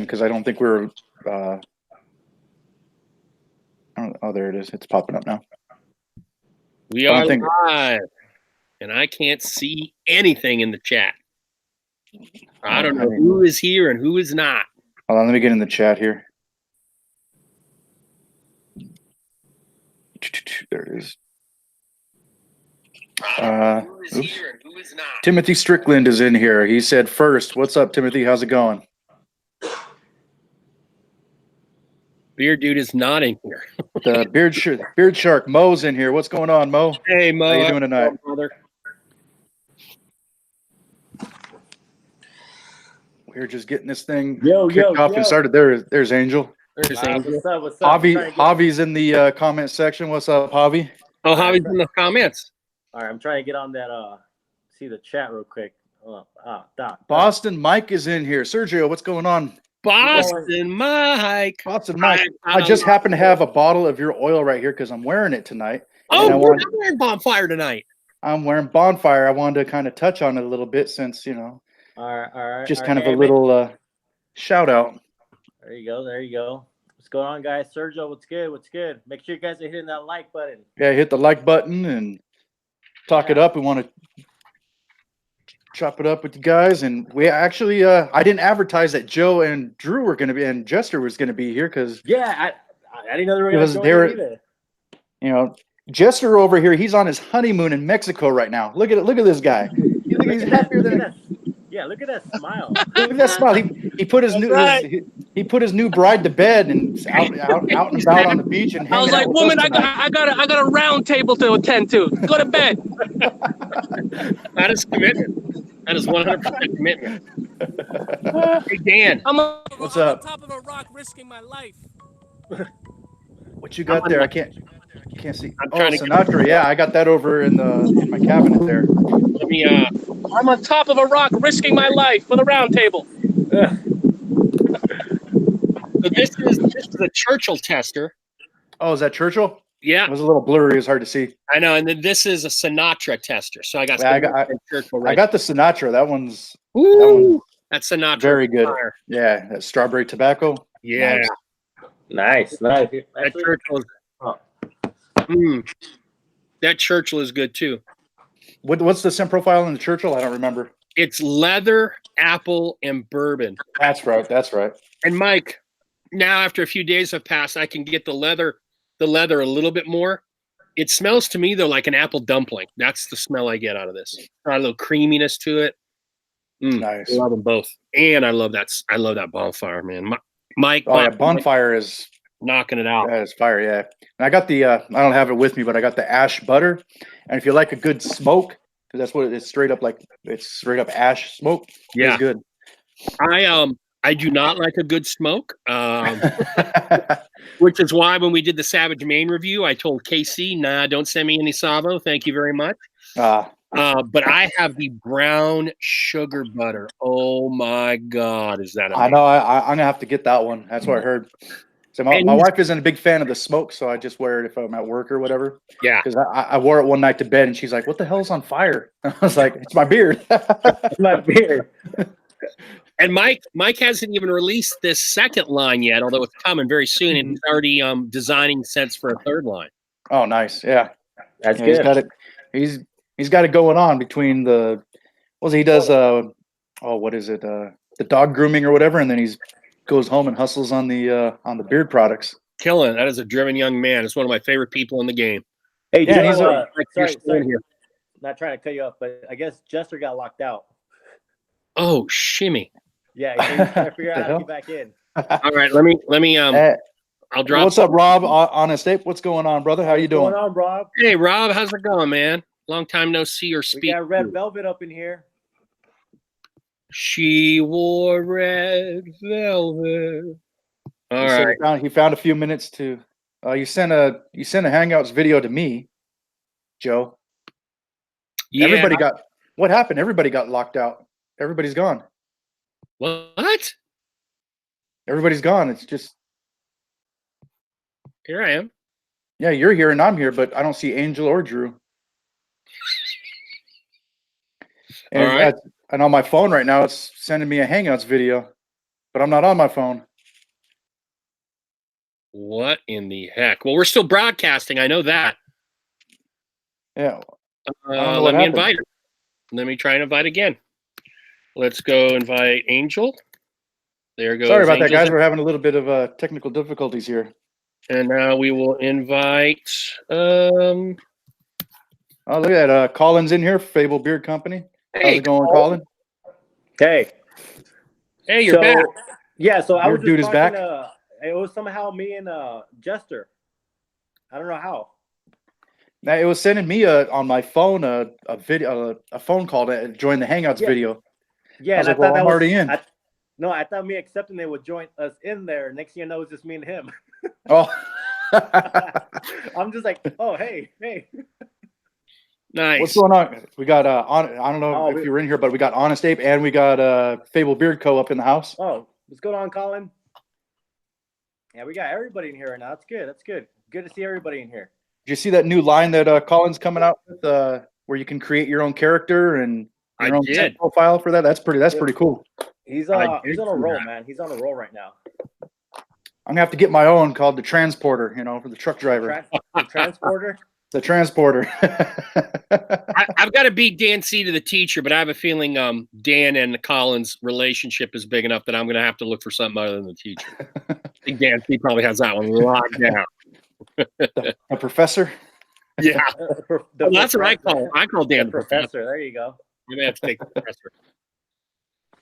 because I don't think we're. Oh, there it is. It's popping up now. We are live, and I can't see anything in the chat. I don't know who is here and who is not. Hold on, let me get in the chat here. There it is. Who is here and who is not? Timothy Strickland is in here. He said first. What's up, Timothy? How's it going? Beard dude is not in here. The beard shark Mo's in here. What's going on, Mo? Hey, Mo. How you doing tonight, brother? We're just getting this thing kicked off and started. There's Angel. There's Angel. What's up? Javi's in the comment section. What's up, Javi? Oh, Javi's in the comments. All right, I'm trying to get on that. See the chat real quick. Boston Mike is in here. Sergio, what's going on? Boston Mike. I just happen to have a bottle of your oil right here because I'm wearing it tonight. Oh, I'm wearing Bonfire tonight. I'm wearing Bonfire. I wanted to kind of touch on it a little bit since, All right. Just kind of a little shout out. There you go. What's going on, guys? Sergio, what's good? Make sure you guys are hitting that like button. Yeah, hit the like button and talk it up. We want to chop it up with you guys. And we actually, I didn't advertise that Joe and Drew were going to be, and Jester was going to be here because. Yeah, I didn't know they were going to join either. Jester over here, he's on his honeymoon in Mexico right now. Look at this guy. He's happier than. Yeah, look at that smile. Look at that smile. He put his he put his new bride to bed and out and about on the beach. And I was like, woman, I got a round table to attend to. Go to bed. That is commitment. That is 100% commitment. Hey, Dan. What's up? On top of a rock, risking my life. What you got there? I can't see. Sinatra. Yeah, I got that over in my cabinet there. Let me. I'm on top of a rock, risking my life for the round table. So this is a Churchill tester. Oh, is that Churchill? Yeah. It was a little blurry. It was hard to see. I know. And then this is a Sinatra tester. So I got Churchill right. I got the Sinatra. That's Sinatra. Very good. Fire. Yeah. That strawberry tobacco. Yeah. Nice. That Churchill that Churchill is good too. What's the scent profile in the Churchill? I don't remember. It's leather, apple, and bourbon. That's right. And Mike, now after a few days have passed, I can get the leather a little bit more. It smells to me though like an apple dumpling. That's the smell I get out of this. Got a little creaminess to it. Nice. I love them both, and I love that Bonfire, man. Mike. Oh yeah, Bonfire is knocking it out. Yeah, it's fire. Yeah, and I got the. I don't have it with me, but I got the ash butter. And if you like a good smoke, because that's what it's straight up like. It's straight up ash smoke. Yeah, it's good. I do not like a good smoke, which is why when we did the Savage Maine review, I told KC, nah, don't send me any Savo. Thank you very much. But I have the brown sugar butter. Oh my God, is that amazing? I know. I'm gonna have to get that one. That's what I heard. So my wife isn't a big fan of the smoke, so I just wear it if I'm at work or whatever. Yeah. Because I wore it one night to bed, and she's like, "What the hell's on fire?" I was like, "It's my beard." It's my beard. And Mike hasn't even released this second line yet, although it's coming very soon, and he's already designing scents for a third line. Oh, nice. Yeah, that's good. He's got it going on between the. He does. What is it? The dog grooming or whatever, and then he's goes home and hustles on the beard products. Killing. That is a driven young man. It's one of my favorite people in the game. Hey, yeah, sorry. Not trying to cut you off, but I guess Jester got locked out. Oh, shimmy. Yeah, he's trying to figure out how to get back in. All right, let me I'll drop. What's up, Rob? Honest Ape, what's going on, brother? How you doing? What's going on, Rob? Hey, Rob, how's it going, man? Long time no see or speak. We got Red Velvet up in here. She wore red velvet. All right. He found a few minutes to. You sent a Hangouts video to me, Joe. Yeah. What happened? Everybody got locked out. Everybody's gone. What? Everybody's gone. It's just. Here I am. Yeah, you're here and I'm here, but I don't see Angel or Drew. And, all right. And on my phone right now, it's sending me a Hangouts video. but I'm not on my phone. What in the heck? Well, we're still broadcasting. I know that. Yeah. Let me invite her. Let me try and invite again. Let's go invite Angel. There goes. Sorry about that, Angel's guys. We're having a little bit of technical difficulties here. And now we will invite. Oh, look at that. Colin's in here, Fable Beard Company. Hey, how's it going, Colin? Hey. Hey, you're back. Yeah, so I was just dude is talking, back. it was somehow me and Jester. I don't know how. Now, it was sending me on my phone a video, a phone call to join the Hangouts video. Yeah, I was and like, well, I'm already in. I thought me accepting it would join us in there. Next thing you know, it's just me and him. Oh. I'm just like, oh, hey. Nice. What's going on? We got I don't know if you were in here, but we got Honest Ape and we got Fable Beard Co. up in the house. Oh, what's going on, Colin? Yeah, we got everybody in here right now. That's good. That's good. Good to see everybody in here. Did you see that new line that Colin's coming out with, where you can create your own character and your own tech profile for that? That's pretty cool. He's on a roll, man. He's on a roll right now. I'm gonna have to get my own called the Transporter, for the truck driver. The Transporter? The Transporter. I've got to beat Dan C to the teacher, but I have a feeling Dan and Colin's relationship is big enough that I'm going to have to look for something other than the teacher. I think Dan C probably has that one locked down. A professor? Yeah. That's what I call him. I call Dan the professor. There you go. You may have to take the professor.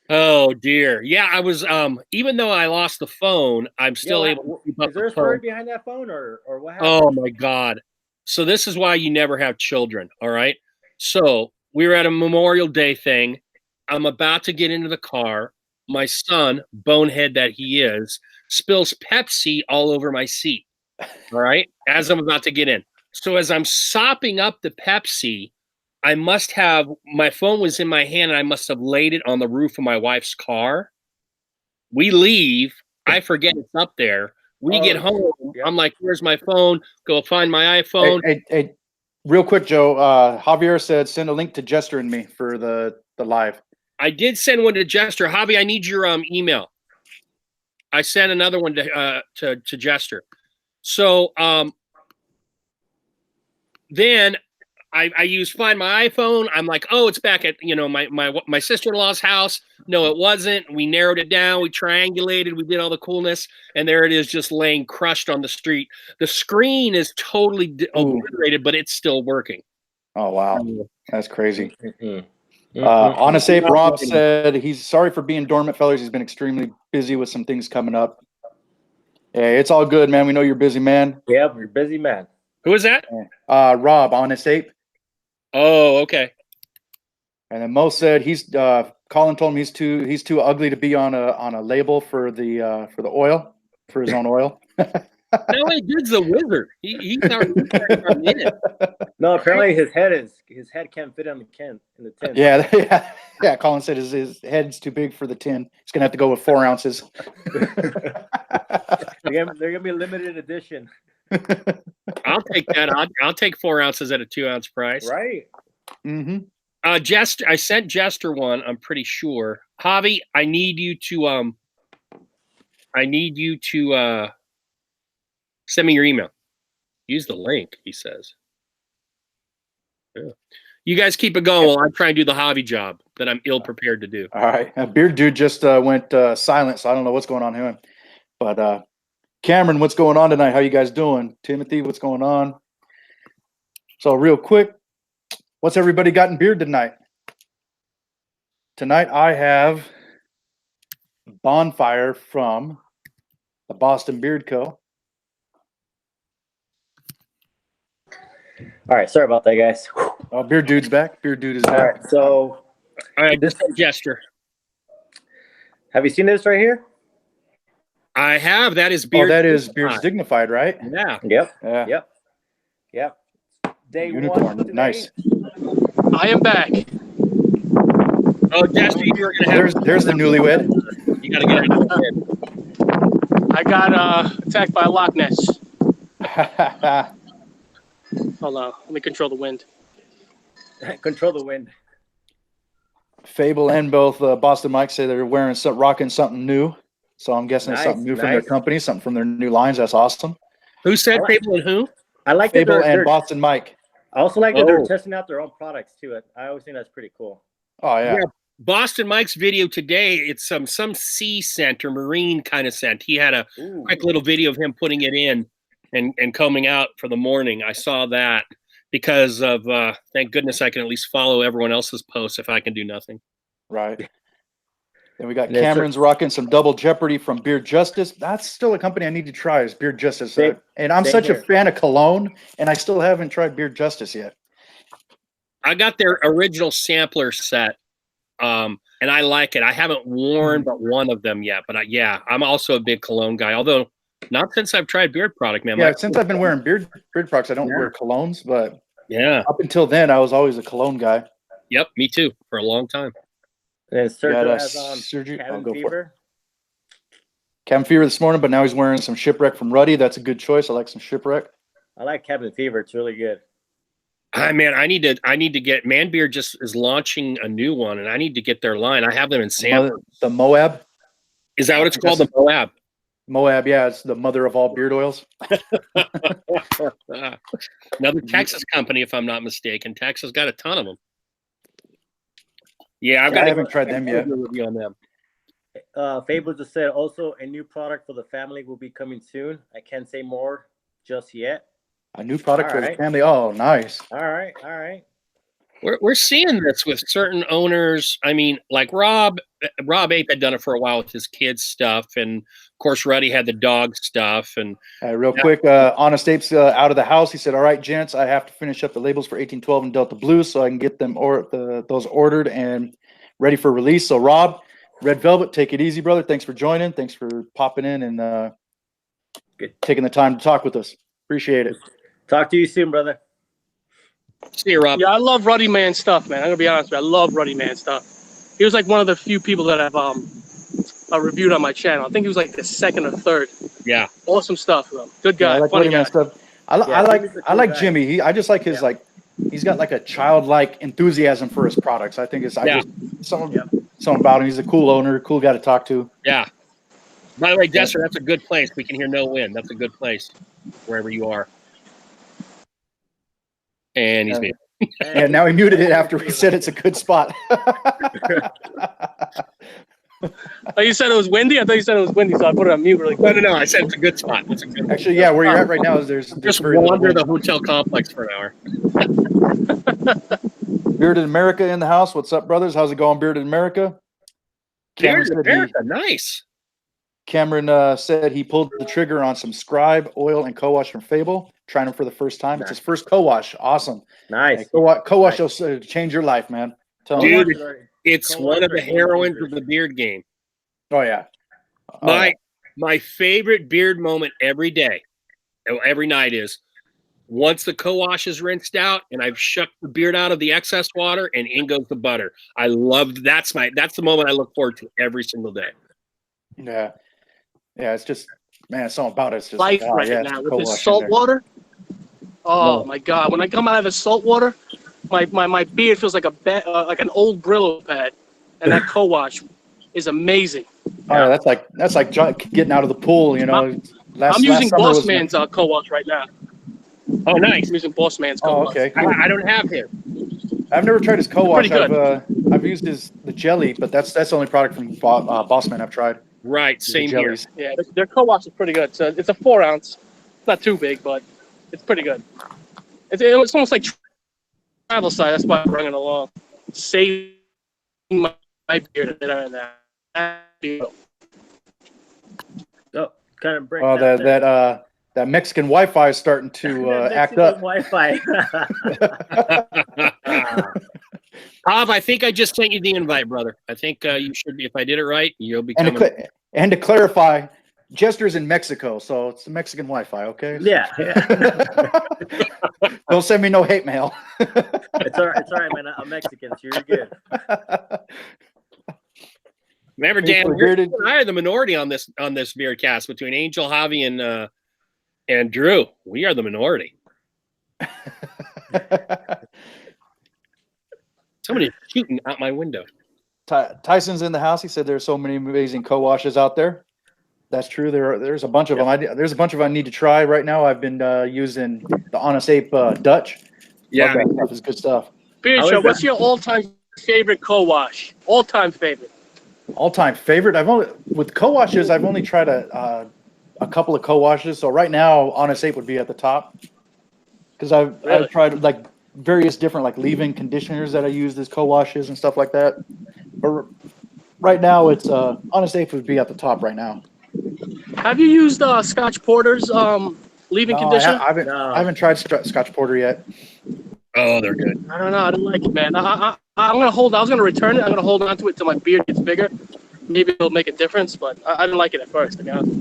Oh dear. Yeah, I was even though I lost the phone, I'm still able to keep up. Is there a story behind that phone or what happened? Oh my God. So this is why you never have children, all right? So we were at a Memorial Day thing. I'm about to get into the car. My son, bonehead that he is, spills Pepsi all over my seat, all right, as I'm about to get in. So as I'm sopping up the Pepsi, my phone was in my hand and I must have laid it on the roof of my wife's car. We leave. I forget it's up there. We get home. Yeah. I'm like, where's my phone? Go find my iPhone. Hey, real quick, Joe. Javier said send a link to Jester and me for the live. I did send one to Jester. Javi, I need your email. I sent another one to Jester. So then I use Find My iPhone. I'm like, oh, it's back at my sister-in-law's house. No, it wasn't. We narrowed it down. We triangulated. We did all the coolness, and there it is, just laying crushed on the street. The screen is totally obliterated, but it's still working. Oh wow, that's crazy. Honest Ape Rob said he's sorry for being dormant, fellas. He's been extremely busy with some things coming up. Hey, it's all good, man. We know you're busy, man. Yeah, you're busy, man. Who is that? Rob, Honest Ape. Oh, okay. And then Mo said Colin told him he's too ugly to be on a label for the oil, for his own oil. No, dude's a wizard. He's already No, apparently his head can't fit in the tin. Yeah. Colin said his head's too big for the tin. He's gonna have to go with 4 ounces. They're gonna be limited edition. I'll take that. I'll take 4 ounces at a 2 ounce price. Right. Mm-hmm. Jester, I sent Jester one. I'm pretty sure. Javi, I need you to send me your email. Use the link, he says. Yeah. You guys keep it going while I try and do the Javi job that I'm ill prepared to do. All right. Beard Dude just went silent, so I don't know what's going on here. But Cameron, what's going on tonight? How you guys doing? Timothy, what's going on? So real quick, what's everybody got in beard tonight? Tonight I have Bonfire from the Boston Beard Co. All right, sorry about that, guys. Oh, Beard Dude's back. Beard Dude is back. All right, so this is Jester. Have you seen this right here? I have. That is Beard. Oh, that is Beard's Dignified, right? Yeah. Yep. Yeah. Yep. Day Unicorn. 1. Nice. I am back. Oh, Jester, you were gonna have. There's the newlywed. You gotta get it. I got attacked by a Loch Ness. Hold on. Let me control the wind. Control the wind. Fable and both Boston Mike say they're rocking something new. So I'm guessing it's something new from their company, something from their new lines. That's awesome. Who said Fable and who? I like Fable and Boston Mike. I also like that they're testing out their own products too. I always think that's pretty cool. Oh yeah. Boston Mike's video today, it's some sea scent or marine kind of scent. He had a quick little video of him putting it in and combing out for the morning. I saw that because of thank goodness I can at least follow everyone else's posts if I can do nothing. Right. Then we got Cameron's rocking some Double Jeopardy from Beard Justice. That's still a company I need to try, is Beard Justice. And I'm such a fan of cologne, and I still haven't tried Beard Justice yet. I got their original sampler set, and I like it. I haven't worn but one of them yet. But I'm also a big cologne guy, although not since I've tried beard product, man. Yeah, since I've been wearing beard products, I don't wear colognes. But up until then, I was always a cologne guy. Yep, me too, for a long time. And Sergio has on Cabin Fever. Cabin Fever this morning, but now he's wearing some Shipwreck from Ruddy. That's a good choice. I like some Shipwreck. I like Cabin Fever. It's really good. Man, I need to get Manbeard just is launching a new one, and I need to get their line. I have them in samples. The Moab. Is that what it's called? The Moab. Moab, yeah, it's the mother of all beard oils. Another Texas company, if I'm not mistaken. Texas got a ton of them. Yeah, I haven't tried them yet. On them. Fable just said also a new product for the family will be coming soon. I can't say more just yet. A new product for the family. Oh, nice. All right. We're seeing this with certain owners. I mean, like Rob Ape had done it for a while with his kids stuff, and of course Ruddy had the dog stuff. And real quick, Honest Ape's out of the house. He said, "All right, gents, I have to finish up the labels for 1812 and Delta Blue so I can get them those ordered and ready for release." So Rob, Red Velvet, take it easy, brother. Thanks for joining. Thanks for popping in and taking the time to talk with us. Appreciate it. Talk to you soon, brother. See you, Rob. Yeah, I love Ruddy Man stuff, man. I'm gonna be honest with you. I love Ruddy Man stuff. He was like one of the few people that I've reviewed on my channel. I think he was like the second or third. Yeah. Awesome stuff, though. Good guy. Yeah, I like funny guy. Stuff. I like Jimmy. I just like his he's got like a childlike enthusiasm for his products. I think something about him. He's a cool owner, cool guy to talk to. Yeah. By the way, Jester, that's a good place. We can hear no wind. That's a good place, wherever you are. And he's muted. And now he muted it after we said it's a good spot. Oh, you said it was windy? I thought you said it was windy, so I put it on mute really quick. No. I said it's a good spot. It's a good Actually, yeah, where you're at right now is there's just wander the hotel complex for an hour. Bearded America in the house. What's up, brothers? How's it going, Bearded America? Bearded America, nice. Cameron said he pulled the trigger on some Scribe oil and co-wash from Fable. Trying them for the first time. Nice. It's his first co-wash. Awesome. Nice. Co-wash will change your life, man. Dude, it's one of the heroines of the beard game. Oh yeah. My favorite beard moment every day, every night is once the co-wash is rinsed out and I've shucked the beard out of the excess water and in goes the butter. I love that's the moment I look forward to every single day. Yeah. Yeah, it's just something about it. It's just life now with this salt water. Oh my God! When I come out of the salt water, my beard feels like like an old Brillo pad, and that co-wash is amazing. Oh, that's like getting out of the pool, you know. I'm using Boss Man's co-wash right now. Oh, nice! I'm using Boss Man's co-wash. Oh, okay. Cool. I don't have him. I've never tried his co-wash. I've used the jelly, but that's the only product from Boss Man I've tried. Right, same here. Yeah, their co-wash is pretty good. So it's a 4 ounce. It's not too big, but it's pretty good. It's almost like travel size. That's why I'm bringing it along. Saving my beard that Oh, kind of break. Oh, that Mexican Wi-Fi is starting to act up. Wi-Fi. Bob, I think I just sent you the invite, brother. I think you should be. If I did it right, you'll be coming. And to clarify, Jester's in Mexico, so it's the Mexican Wi-Fi, okay? Yeah. Don't send me no hate mail. It's all right, man. I'm Mexican, so you're good. Remember, Dan, I are the minority on this Beardcast between Angel, Javi, and Drew. We are the minority. Somebody's shooting out my window. Tyson's in the house. He said there's so many amazing co-washes out there. That's true. There's a bunch of them. There's a bunch of them I need to try right now. I've been using the Honest Ape Dutch. Yeah. Love that stuff. It's good stuff. Beard Show, what's your all-time favorite co-wash? All-time favorite. All-time favorite. With co-washes, I've only tried a couple of co-washes. So right now, Honest Ape would be at the top because I've tried like various different like leave-in conditioners that I use as co-washes and stuff like that. But right now, it's Honest Ape would be at the top right now. Have you used Scotch Porter's leave-in conditioner? I haven't tried Scotch Porter yet. Oh, they're good. I don't know. I don't like it, man. I'm gonna hold. I was gonna return it. I'm gonna hold on to it till my beard gets bigger. Maybe it'll make a difference, but I didn't like it at first. To be honest.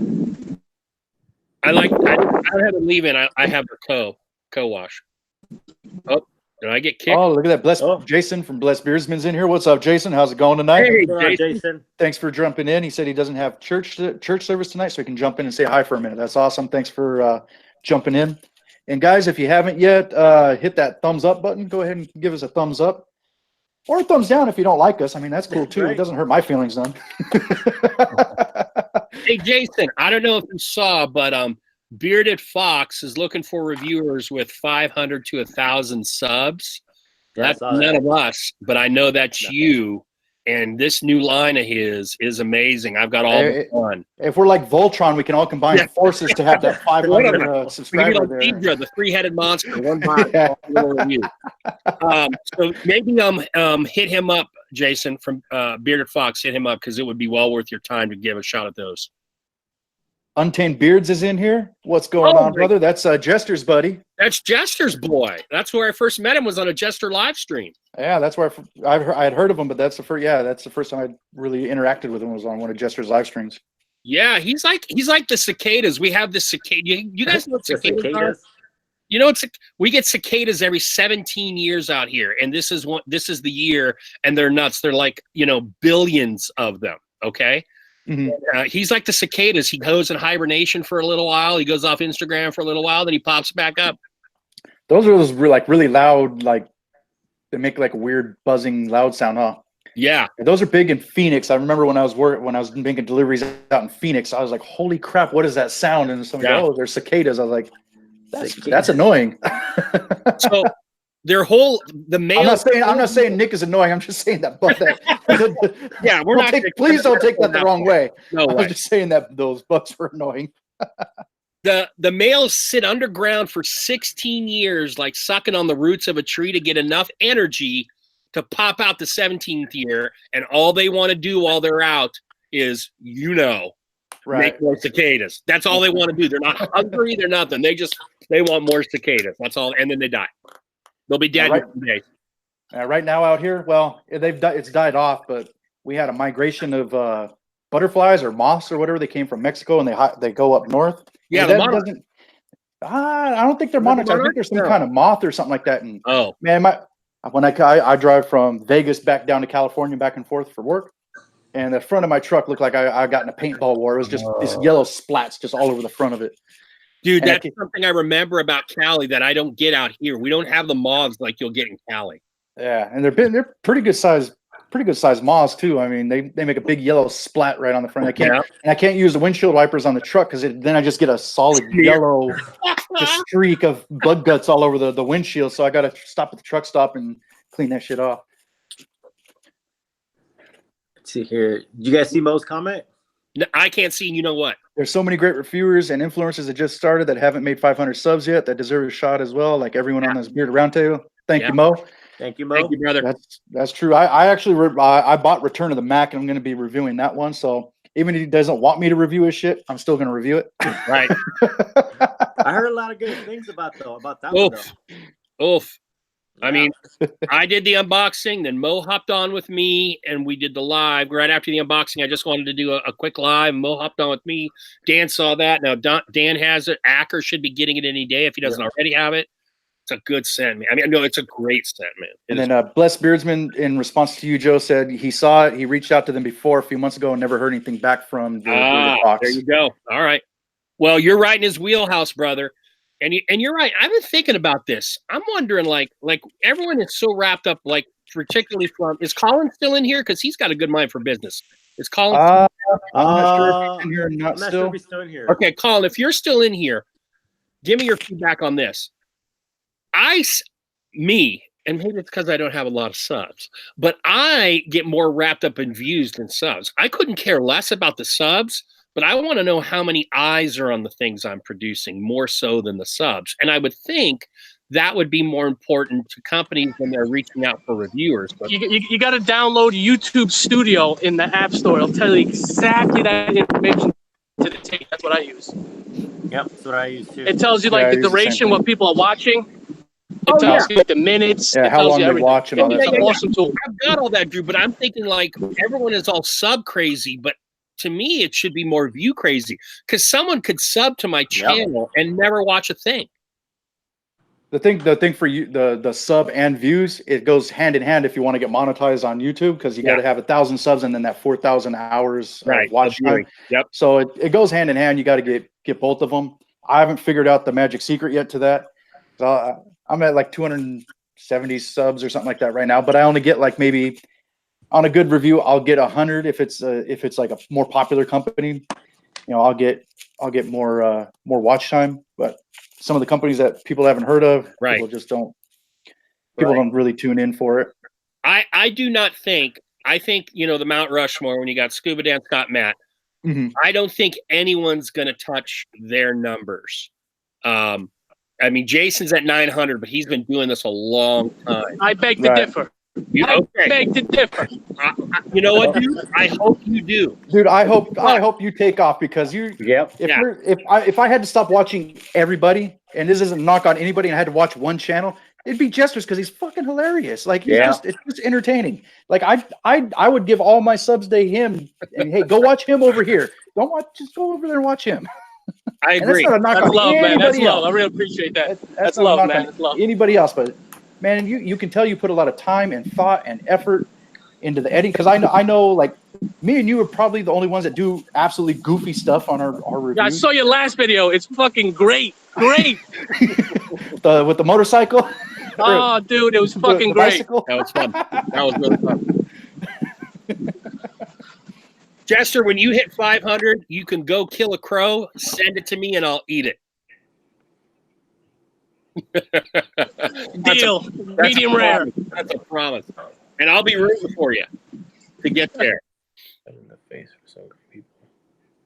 I don't have a leave-in. I have the co-wash. Oh, did I get kicked? Oh, look at that. Jason from Blessed Beardsman's in here. What's up, Jason? How's it going tonight? Hey, Jason. Thanks for jumping in. He said he doesn't have church service tonight, so he can jump in and say hi for a minute. That's awesome. Thanks for jumping in. And guys, if you haven't yet, hit that thumbs up button. Go ahead and give us a thumbs up. Or a thumbs down if you don't like us. I mean, that's cool too. Right. It doesn't hurt my feelings none. Hey, Jason, I don't know if you saw, but Bearded Fox is looking for reviewers with 500 to 1,000 subs. That's none of us, but I know that's you. And this new line of his is amazing. I've got all the fun. If we're like Voltron, we can all combine forces to have that 500 subscriber there. Hydra, the three-headed monster. One box, review. So maybe hit him up, Jason, from Bearded Fox. Hit him up because it would be well worth your time to give a shot at those. Untamed Beards is in here. What's going on, brother? That's Jester's buddy. That's Jester's boy. That's where I first met him, was on a Jester live stream. Yeah, that's where I had heard of him, but that's the first time I really interacted with him was on one of Jester's live streams. Yeah, he's like the cicadas. We have the cicada. You guys know what cicadas are? You know, we get cicadas every 17 years out here, and this is the year, and they're nuts. They're like, billions of them. Okay. Mm-hmm. He's like the cicadas. He goes in hibernation for a little while. He goes off Instagram for a little while, then he pops back up. Those are really loud, like they make like a weird buzzing loud sound, huh? Yeah. Those are big in Phoenix. I remember when I was making deliveries out in Phoenix, I was like, holy crap, what is that sound? And somebody goes, oh, they're cicadas. I was like, that's annoying. So the male. I'm not saying Nick is annoying. I'm just saying that. Yeah, we're not. Please don't take that the wrong way. No way. I'm just saying that those bugs were annoying. The males sit underground for 16 years, like sucking on the roots of a tree to get enough energy to pop out the 17th year, and all they want to do while they're out is, make more cicadas. That's all they want to do. They're not hungry. They're nothing. They want more cicadas. That's all, and then they die. They'll be dead in 2 days. Right now out here, well, it's died off, but we had a migration of butterflies or moths or whatever. They came from Mexico and they go up north. Yeah, I don't think they're monarchs. I think there's some kind of moth or something like that. And man, when I drive from Vegas back down to California back and forth for work, and the front of my truck looked like I got in a paintball war. It was just these yellow splats just all over the front of it. Dude, that's something I remember about Cali that I don't get out here. We don't have the moths like you'll get in Cali. Yeah, and they're pretty good size moths too. I mean, they make a big yellow splat right on the front. I can't use the windshield wipers on the truck because then I just get a solid yellow streak of bug guts all over the windshield. So I got to stop at the truck stop and clean that shit off. Let's see here. Did you guys see Mo's comment? No, I can't see. You know what? There's so many great reviewers and influencers that just started that haven't made 500 subs yet that deserve a shot as well. Like everyone on this Bearded Roundtable. Thank you, Mo. Thank you, Mo. Thank you, brother. That's true. I actually I bought Return of the Mac, and I'm going to be reviewing that one. So even if he doesn't want me to review his shit, I'm still going to review it. Right. I heard a lot of good things about that one. Oof. I mean, I did the unboxing, then Mo hopped on with me, and we did the live. Right after the unboxing, I just wanted to do a quick live. Mo hopped on with me. Dan saw that. Now, Dan has it. Acker should be getting it any day if he doesn't already have it. It's a good scent, man. I mean, no, it's a great scent, man. And then Blessed Beardsman, in response to you, Joe, said he saw it. He reached out to them before a few months ago and never heard anything back from the box. There you go. All right. Well, you're right in his wheelhouse, brother. And you're right. I've been thinking about this. I'm wondering, like everyone is so wrapped up, like particularly from – is Colin still in here? Because he's got a good mind for business. Is Colin? I'm not sure if he's in here or not. I'm not Still, sure if he's still in here. Okay, Colin, if you're still in here, give me your feedback on this. And maybe it's because I don't have a lot of subs, but I get more wrapped up in views than subs. I couldn't care less about the subs, but I want to know how many eyes are on the things I'm producing, more so than the subs. And I would think that would be more important to companies when they're reaching out for reviewers. But You got to download YouTube Studio in the App Store. It'll tell you exactly that information to the T. That's what I use. Yep, that's what I use too. It tells you like the duration, what people are watching. It tells you like the minutes. Yeah, it how tells long you they everything. watch and all that It's stuff. an awesome tool. I've got all that, Drew, but I'm thinking like everyone is all sub crazy, but to me, it should be more view crazy because someone could sub to my channel and never watch a thing. The thing for you, the sub and views, it goes hand in hand if you want to get monetized on YouTube, because you got to have 1,000 subs and then that 4,000 hours of watch time. Yep. So it goes hand in hand. You got to get both of them. I haven't figured out the magic secret yet to that. So I'm at like 270 subs or something like that right now, but I only get like maybe on a good review, I'll get 100 if it's like a more popular company. You know, I'll get more watch time, but some of the companies that people haven't heard of, people just don't. People don't really tune in for it. I do not think. I think the Mount Rushmore when you got Scuba Dan, Scott, Matt. Mm-hmm. I don't think anyone's going to touch their numbers. I mean, Jason's at 900, but he's been doing this a long time. I beg to differ. I beg to differ. You know what, dude? I hope you do, dude. I hope you take off because you. Yep. If I had to stop watching everybody, and this isn't a knock on anybody, and I had to watch one channel, it'd be Jester's because he's fucking hilarious. Like it's just entertaining. Like I would give all my subs to him, and hey, go watch him over here. Just go over there and watch him. I agree. That's love, man. That's love. I really appreciate that. That's love, man. That's love. Anybody else, but man, you can tell you put a lot of time and thought and effort into the editing, because I know like me and you are probably the only ones that do absolutely goofy stuff on our reviews. Yeah, I saw your last video. It's fucking great. Great. With the motorcycle. Oh, dude, it was fucking great. Bicycle. That was fun. That was really fun. Jester, when you hit 500, you can go kill a crow, send it to me, and I'll eat it. Deal. Medium rare. That's a promise. And I'll be rooting for you to get there. In the face for some people.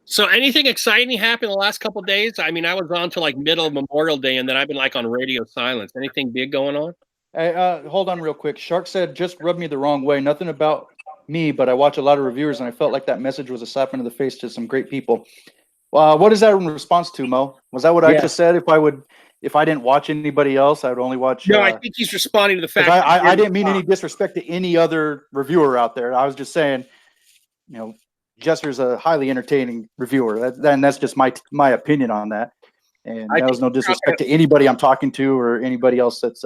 So anything exciting happened the last couple of days? I mean, I was on to like middle of Memorial Day, and then I've been like on radio silence. Anything big going on? Hey, hold on real quick. Shark said, just rubbed me the wrong way. Nothing about me, but I watch a lot of reviewers, and I felt like that message was a slap into the face to some great people. What is that in response to, Mo? Was that what I just said? If I didn't watch anybody else, I would only watch. No, I think he's responding to the fact. I didn't mean any disrespect to any other reviewer out there. I was just saying, Jester's a highly entertaining reviewer. That's just my opinion on that. And that was no disrespect to anybody I'm talking to or anybody else that's.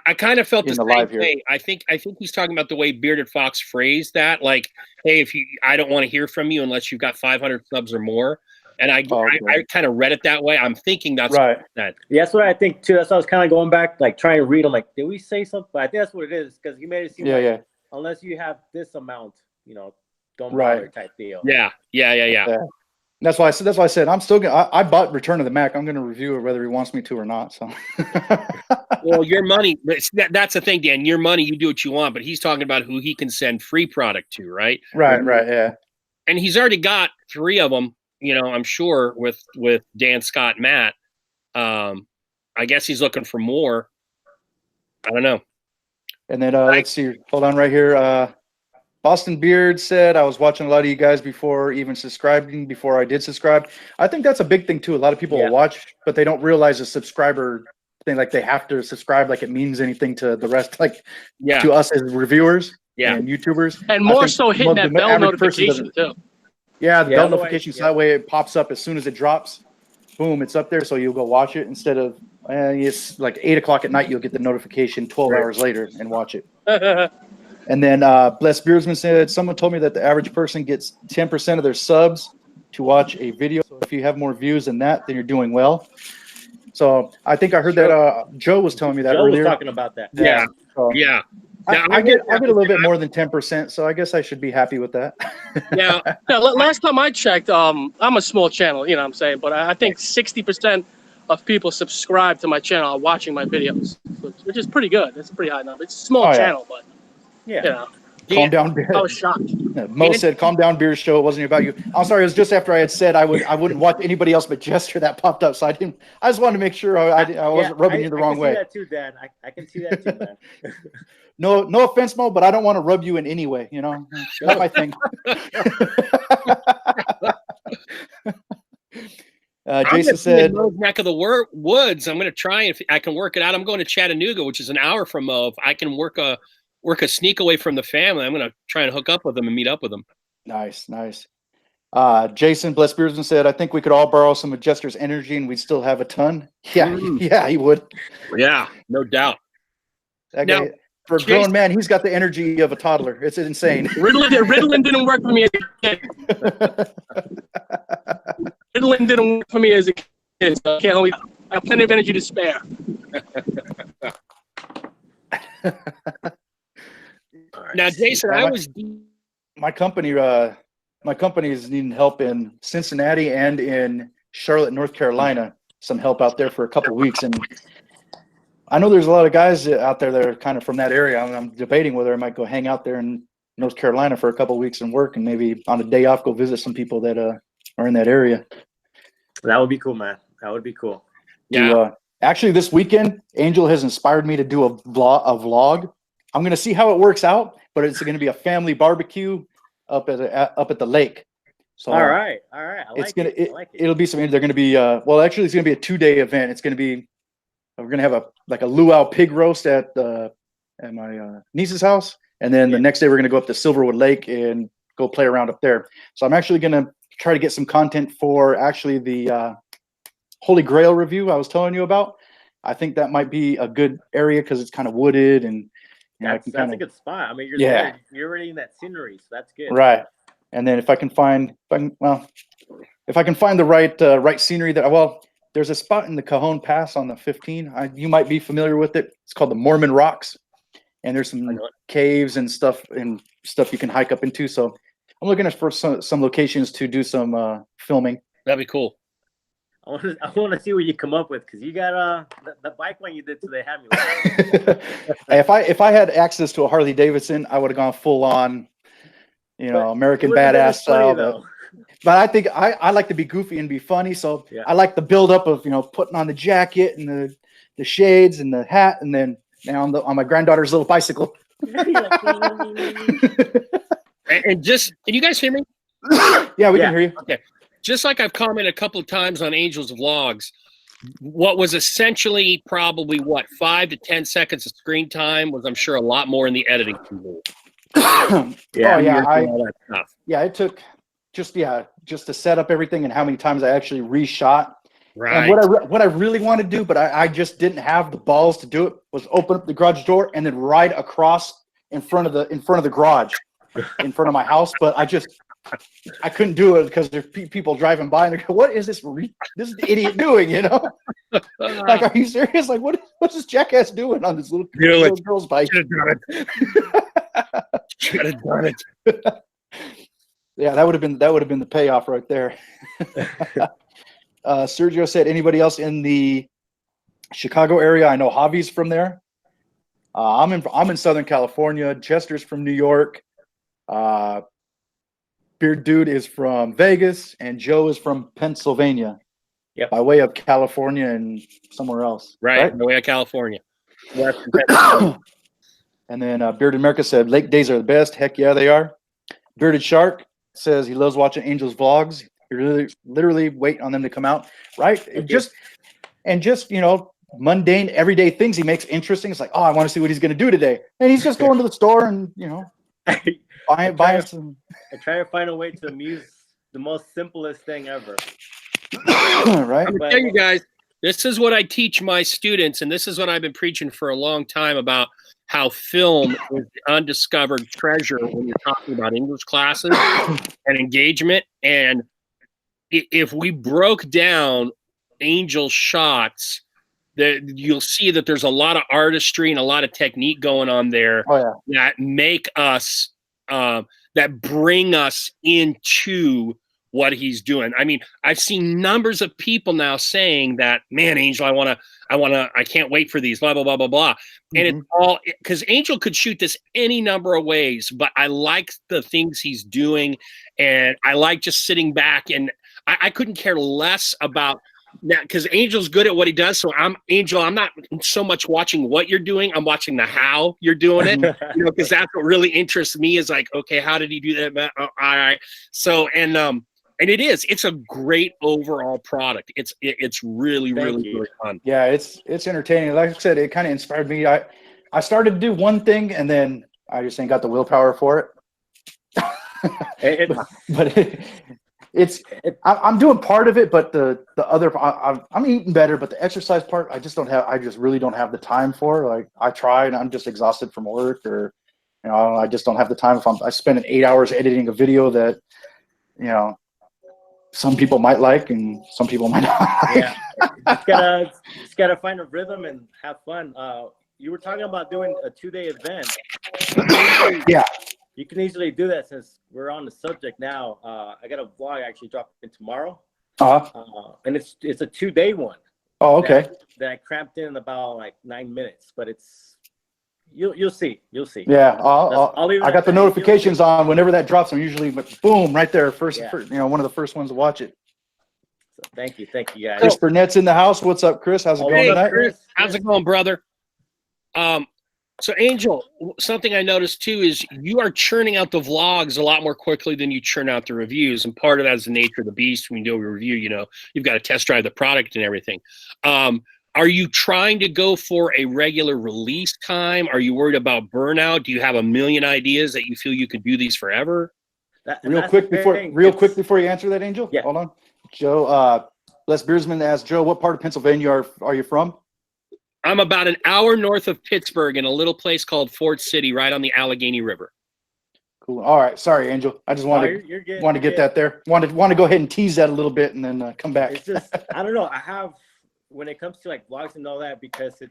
I kind of felt the same live way. I think he's talking about the way Bearded Fox phrased that, like, "Hey, I don't want to hear from you unless you've got 500 subs or more." And I kind of read it that way. I'm thinking that's right. That. Yeah, that's what I think too. That's why I was kind of going back, like trying to read. I'm like, did we say something? But I think that's what it is because he made it seem like unless you have this amount, don't bother type deal. Yeah. That's why I said I'm still gonna. I bought Return of the Mac. I'm gonna review it whether he wants me to or not. So. Well, your money. That's the thing, Dan. Your money. You do what you want. But he's talking about who he can send free product to, right? Right. Yeah. And he's already got 3 of them. I'm sure with Dan, Scott, Matt. I guess he's looking for more. I don't know. And then let's see. Hold on, right here. Boston Beard said, I was watching a lot of you guys before even subscribing, before I did subscribe. I think that's a big thing too. A lot of people will watch, but they don't realize the subscriber thing. Like they have to subscribe like it means anything to the rest, like to us as reviewers and YouTubers. And more so hitting that bell notification too. Yeah, the bell notification, so that way it pops up as soon as it drops. Boom, it's up there, so you'll go watch it instead of it's like 8 o'clock at night. You'll get the notification 12 hours later and watch it. And then Blessed Beardsman said, someone told me that the average person gets 10% of their subs to watch a video. So if you have more views than that, then you're doing well. So I think I heard that Joe was telling me that earlier. Joe was talking about that. Yeah. I get a little bit more than 10%, so I guess I should be happy with that. Yeah. Last time I checked, I'm a small channel, you know what I'm saying, but I think 60% of people subscribe to my channel are watching my videos, which is pretty good. It's a pretty high number. It's a small channel, but you know. Calm down, beer. I was shocked. Mo said, "Calm down, beer show. It wasn't about you." I'm sorry. It was just after I had said I wouldn't watch anybody else but Jester that popped up. So I just wanted to make sure I wasn't rubbing you the wrong way. I can see that too, Dan. I can see that too, man. No offense, Mo, but I don't want to rub you in any way. You know, not my thing. Jason said, in neck of the woods. I'm going to try if I can work it out. I'm going to Chattanooga, which is an hour from Mo. If I can work a sneak away from the family, I'm going to try and hook up with them and meet up with them. Nice. Jason Blessbeardsman said, I think we could all borrow some of Jester's energy and we'd still have a ton. Yeah, he would. Yeah, no doubt. That guy, for a grown man, he's got the energy of a toddler. It's insane. Ritalin didn't work for me as a kid. Ritalin didn't work for me as a kid, so I have plenty of energy to spare. Now, Jason, my company is needing help in Cincinnati and in Charlotte, North Carolina. Some help out there for a couple of weeks, and I know there's a lot of guys out there that are kind of from that area. I'm debating whether I might go hang out there in North Carolina for a couple of weeks and work, and maybe on a day off go visit some people that are in that area. That would be cool, man. That would be cool. Yeah. Actually, this weekend, Angel has inspired me to do a vlog. I'm going to see how it works out, but it's going to be a family barbecue up at the lake. So all right. It'll be something. They're going to be actually it's going to be a 2-day event. It's going to be we're going to have a luau pig roast at my niece's house, and then the next day we're going to go up to Silverwood Lake and go play around up there. So I'm actually going to try to get some content for actually the Holy Grail review I was telling you about. I think that might be a good area because it's kind of wooded and that's a good spot. I mean, you're already in that scenery, so that's good. Right. And then if I can find the right scenery there's a spot in the Cajon Pass on the 15. You might be familiar with it. It's called the Mormon Rocks, and there's some caves and stuff you can hike up into. So I'm looking for some locations to do some filming. That'd be cool. I want to see what you come up with, because you got the bike one you did today had me laughing. If I had access to a Harley Davidson, I would have gone full on, American badass style. But I think I like to be goofy and be funny, so I like the build up of putting on the jacket and the shades and the hat, and then now on my granddaughter's little bicycle. and just can you guys hear me? Yeah, we can hear you. Okay. Just like I've commented a couple of times on Angel's vlogs, what was essentially probably 5 to 10 seconds of screen time was, I'm sure, a lot more in the editing. It took just to set up everything and how many times I actually reshot. Right. And what I really want to do, but I just didn't have the balls to do it, was open up the garage door and then ride across in front of the garage, in front of my house. But I couldn't do it because there's people driving by and they go, "What is this idiot doing?" Like, are you serious? Like, what's this jackass doing on this little girl's bike? Should have done it. Yeah, that would have been the payoff right there. Sergio said, anybody else in the Chicago area? I know Javi's from there. I'm in Southern California. Chester's from New York. Beard Dude is from Vegas, and Joe is from Pennsylvania. Yep. By way of California and somewhere else. Right? By way of California. And then Bearded America said, Lake days are the best. Heck yeah, they are. Bearded Shark says he loves watching Angel's vlogs. You literally wait on them to come out. Right? Just mundane, everyday things he makes interesting. It's like, I want to see what he's going to do today. And he's just going to the store and, buying some. I try to find a way to amuse the most simplest thing ever. Right? I'm gonna tell you guys, this is what I teach my students, and this is what I've been preaching for a long time about how film is the undiscovered treasure when you're talking about English classes and engagement. And if we broke down Angel's shots you'll see that there's a lot of artistry and a lot of technique going on there that make us, that bring us into what he's doing. I mean, I've seen numbers of people now saying that, man, Angel, I can't wait for these, blah, blah, blah, blah, blah. And it's all because Angel could shoot this any number of ways, but I like the things he's doing. And I like just sitting back, and I couldn't care less about now, because Angel's good at what he does. So I'm not so much watching what you're doing. I'm watching the how you're doing it, you know, because that's what really interests me is like, okay, how did he do that? All right. So, and it's a great overall product. It's really, really fun. Yeah, it's entertaining. Like I said, it kind of inspired me. I started to do one thing, and then I just ain't got the willpower for it. I'm doing part of it, but the other, I'm eating better, but the exercise part, I just really don't have the time for. Like I try, and I'm just exhausted from work, or you know, I just don't have the time. If I spend 8 hours editing a video that, you know, some people might like and some people might not like. Yeah, just gotta find a rhythm and have fun. You were talking about doing a 2-day event. Yeah, you can easily do that since we're on the subject now. I got a vlog actually dropping tomorrow, and it's a 2-day one. Oh, okay. That I cramped in about like 9 minutes, but it's you'll see. Yeah, I got the notifications on whenever that drops. I'm usually boom right there first, you know, one of the first ones to watch it. So thank you guys. Chris Burnett's in the house. What's up, Chris? How's it going tonight? Chris, how's it going, brother? So Angel, something I noticed too is you are churning out the vlogs a lot more quickly than you churn out the reviews, and part of that is the nature of the beast. When you do a review, you know, you've got to test drive the product and everything. Are you trying to go for a regular release time? Are you worried about burnout? Do you have a million ideas that you feel you could do these forever? Real quick before you answer that, Angel. Yeah. Hold on. Joe, Les Beersman asked Joe, what part of Pennsylvania are you from? I'm about an hour north of Pittsburgh in a little place called Fort City, right on the Allegheny River. Cool. All right. Sorry, Angel. I just wanted to get that there. Want to go ahead and tease that a little bit and then come back. It's just, I don't know. I have, when it comes to like vlogs and all that, because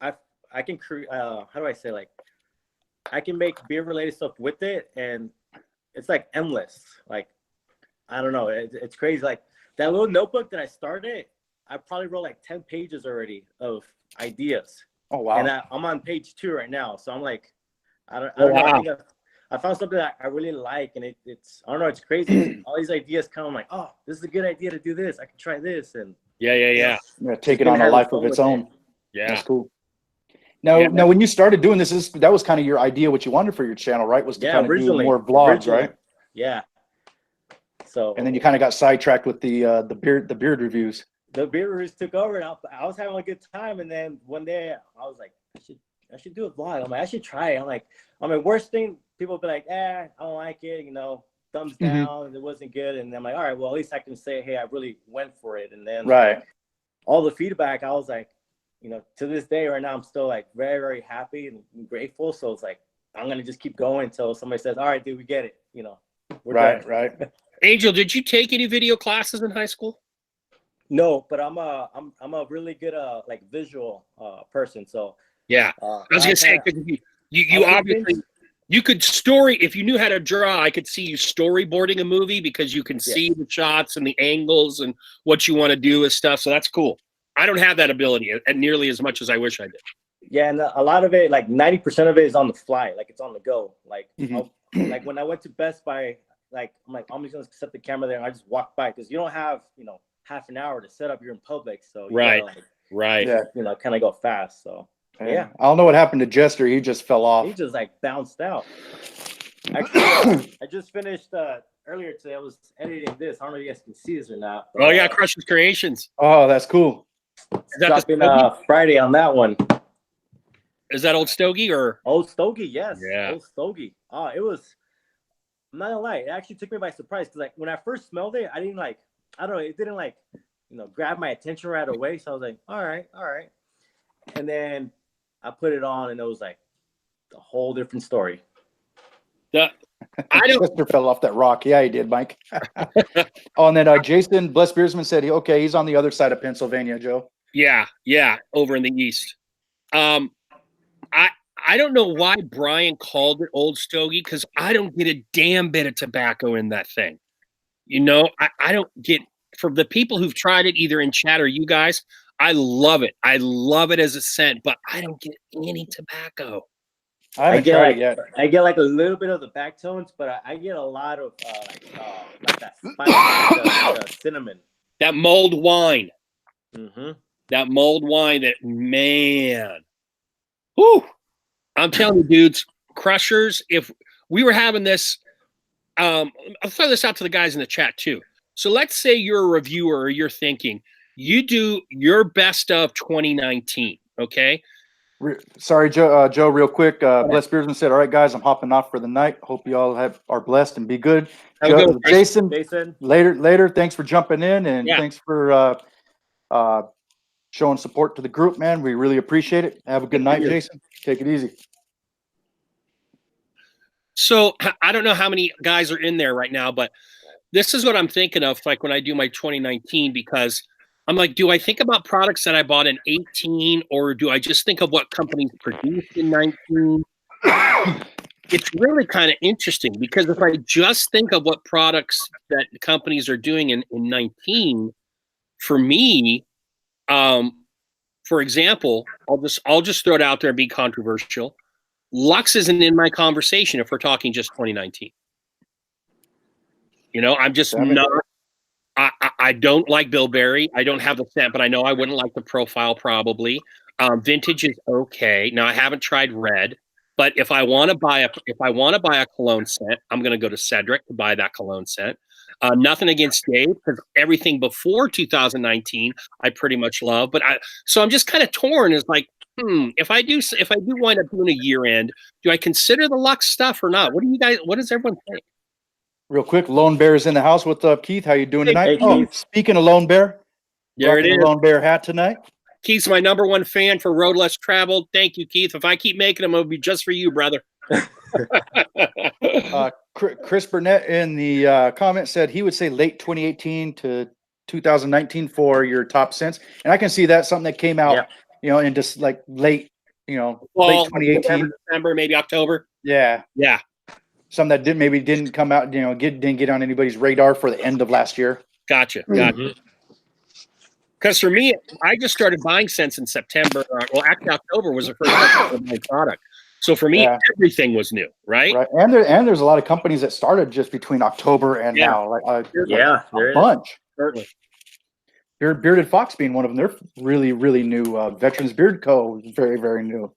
I can create, how do I say, like, I can make beer related stuff with it, and it's like endless. Like, I don't know. It's crazy. Like that little notebook that I started, I probably wrote like 10 pages already of ideas. Oh, wow. And I'm on page 2 right now. So I'm like, I don't know. I think I found something that I really like, and it's, I don't know, it's crazy. All these ideas come, I'm like, oh, this is a good idea to do this. I can try this. And yeah, take it on a life of its own. Yeah, that's cool. Now, when you started doing this, that was kind of your idea, what you wanted for your channel, right? Was to kind of do more vlogs, right? Yeah. So. And then you kind of got sidetracked with the beard reviews. The beard reviews took over, and I was having a good time. And then one day I was like, I should do a vlog. I'm like, I should try it. I'm like, worst thing, people be like, I don't like it, you know, thumbs down, it wasn't good. And I'm like, all right, well, at least I can say, hey, I really went for it. And then all the feedback, I was like, you know, to this day right now, I'm still like very, very happy and grateful. So it's like, I'm going to just keep going until somebody says, all right, dude, we get it. You know, we're done. Right. Angel, did you take any video classes in high school? No, but I'm a really good like visual person. So yeah, I was gonna say, you obviously you could story, if you knew how to draw. I could see you storyboarding a movie because you can see the shots and the angles and what you want to do with stuff. So that's cool. I don't have that ability and nearly as much as I wish I did. Yeah, and a lot of it, like 90% of it, is on the fly. Like it's on the go. Like like when I went to Best Buy, like I'm like, I'm just gonna set the camera there and I just walk by, because you don't have, you know, half an hour to set up. You're in public, so you gotta, like, yeah, you know, kind of go fast. So yeah, I don't know what happened to Jester. He just fell off. He just like bounced out. Actually, I just finished earlier today. I was editing this. I don't know if you guys can see this or not. But, yeah, Crush's Creations. Oh, that's cool. Is that dropping Friday on that one? Is that Old Stogie or Old Stogie? Yes. Yeah. Old Stogie. Oh, it was. I'm not gonna lie. It actually took me by surprise, because like when I first smelled it, I didn't like. I don't know. It didn't like, you know, grab my attention right away. So I was like, all right. And then I put it on, and it was like a whole different story. Jester fell off that rock. Yeah, he did, Mike. Oh, and then Jason Bless Beersman said, okay, he's on the other side of Pennsylvania, Joe. Yeah, over in the East. I don't know why Brian called it Old Stogie, because I don't get a damn bit of tobacco in that thing. You know, I don't get, for the people who've tried it, either in chat or you guys, I love it. I love it as a scent, but I don't get any tobacco. I haven't tried it yet. I get like a little bit of the back tones, but I get a lot of like that spice, the cinnamon. That mulled wine. Mm-hmm. That mulled wine, that, man. Whew. I'm telling you, dudes, Crushers, if we were having this, I'll throw this out to the guys in the chat too. So let's say you're a reviewer or you're thinking, you do your best of 2019, okay? Sorry, Joe, real quick. Blessed Beersman said, all right, guys, I'm hopping off for the night. Hope you all are blessed and be good. Jason, later. Thanks for jumping in, and thanks for showing support to the group, man. We really appreciate it. Have a good night, Jason. Take it easy. So I don't know how many guys are in there right now, but this is what I'm thinking of, like when I do my 2019, because I'm like, do I think about products that I bought in 18, or do I just think of what companies produced in 19? It's really kind of interesting, because if I just think of what products that companies are doing in 19, for me, for example, I'll just throw it out there and be controversial. Lux isn't in my conversation if we're talking just 2019. You know, I'm just not. I don't like Bilberry. I don't have the scent, but I know I wouldn't like the profile probably. Vintage is okay. Now I haven't tried red, but if I want to buy a cologne scent, I'm going to go to Cedric to buy that cologne scent. Nothing against Dave, because everything before 2019 I pretty much love. But so I'm just kind of torn. It's like, if I do wind up doing a year end, do I consider the Lux stuff or not? What does everyone think? Real quick, Lone Bear is in the house. What's up, Keith? How you doing tonight? Hey, Speaking of Lone Bear, there it is. Lone Bear hat tonight. Keith's my #1 fan for Road Less Traveled. Thank you, Keith. If I keep making them, it'll be just for you, brother. Chris Burnett in the comment said he would say late 2018 to 2019 for your top scents, and I can see that something that came out, in just like late, late 2018, December, maybe October. Yeah. Some that didn't come out, didn't get on anybody's radar for the end of last year. Gotcha. Because for me, I just started buying scents in September. Well, actually, October was the first time I bought product. So for me, everything was new, right? And there's a lot of companies that started just between October and now. A bunch. Certainly. Bearded Fox being one of them. They're really, really new. Veterans Beard Co. is very, very new.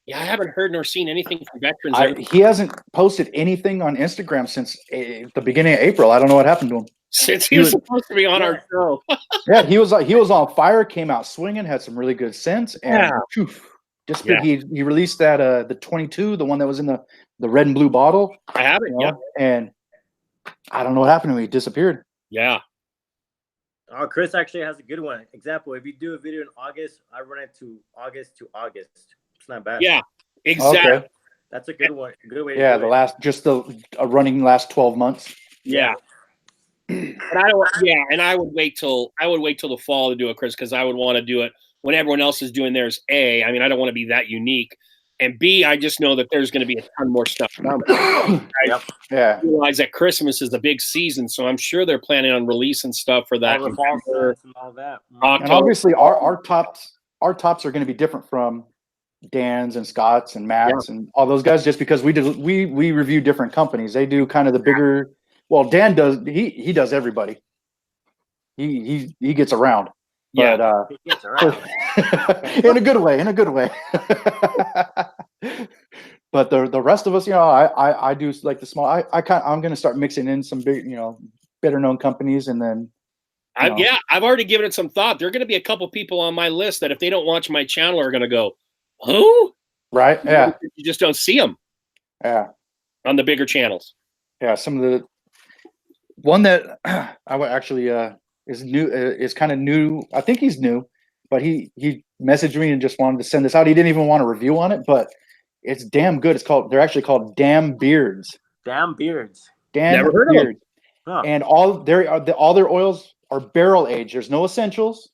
Yeah, I haven't heard nor seen anything from Veterans. He hasn't posted anything on Instagram since the beginning of April. I don't know what happened to him. Since he was supposed to be on our show. Yeah, he was on fire. Came out swinging. Had some really good scents. And he released that the 22, the one that was in the red and blue bottle. I have it. And I don't know what happened to him. He disappeared. Yeah. Oh, Chris actually has a good one. Example: if you do a video in August, I run it to August. It's not bad. Yeah, exactly. Okay. That's a good one. Good way. Yeah, running last 12 months. Yeah. And I would wait till the fall to do it, Chris, because I would want to do it when everyone else is doing theirs. I don't want to be that unique, and B, I just know that there's going to be a ton more stuff coming. I realize that Christmas is the big season, so I'm sure they're planning on releasing stuff for that. All the fall sets and all that. And obviously, our tops are going to be different from Dan's and Scott's and Matt's and all those guys, just because we review different companies. They do kind of the bigger. Well, Dan does. He does everybody. He gets around. Yeah, but, he gets around in a good way. But the rest of us, I do like the small. I'm going to start mixing in some big, better known companies, and then. I've already given it some thought. There are going to be a couple people on my list that if they don't watch my channel are going to go, who? Right. Yeah. You just don't see them. Yeah. On the bigger channels. Yeah. Some of the one that I would actually is new is kind of new. I think he's new, but he messaged me and just wanted to send this out. He didn't even want a review on it, but it's damn good. They're actually called Damn Beards. Damn Beards. Never heard of them. Huh. And all their oils are barrel aged. There's no essentials.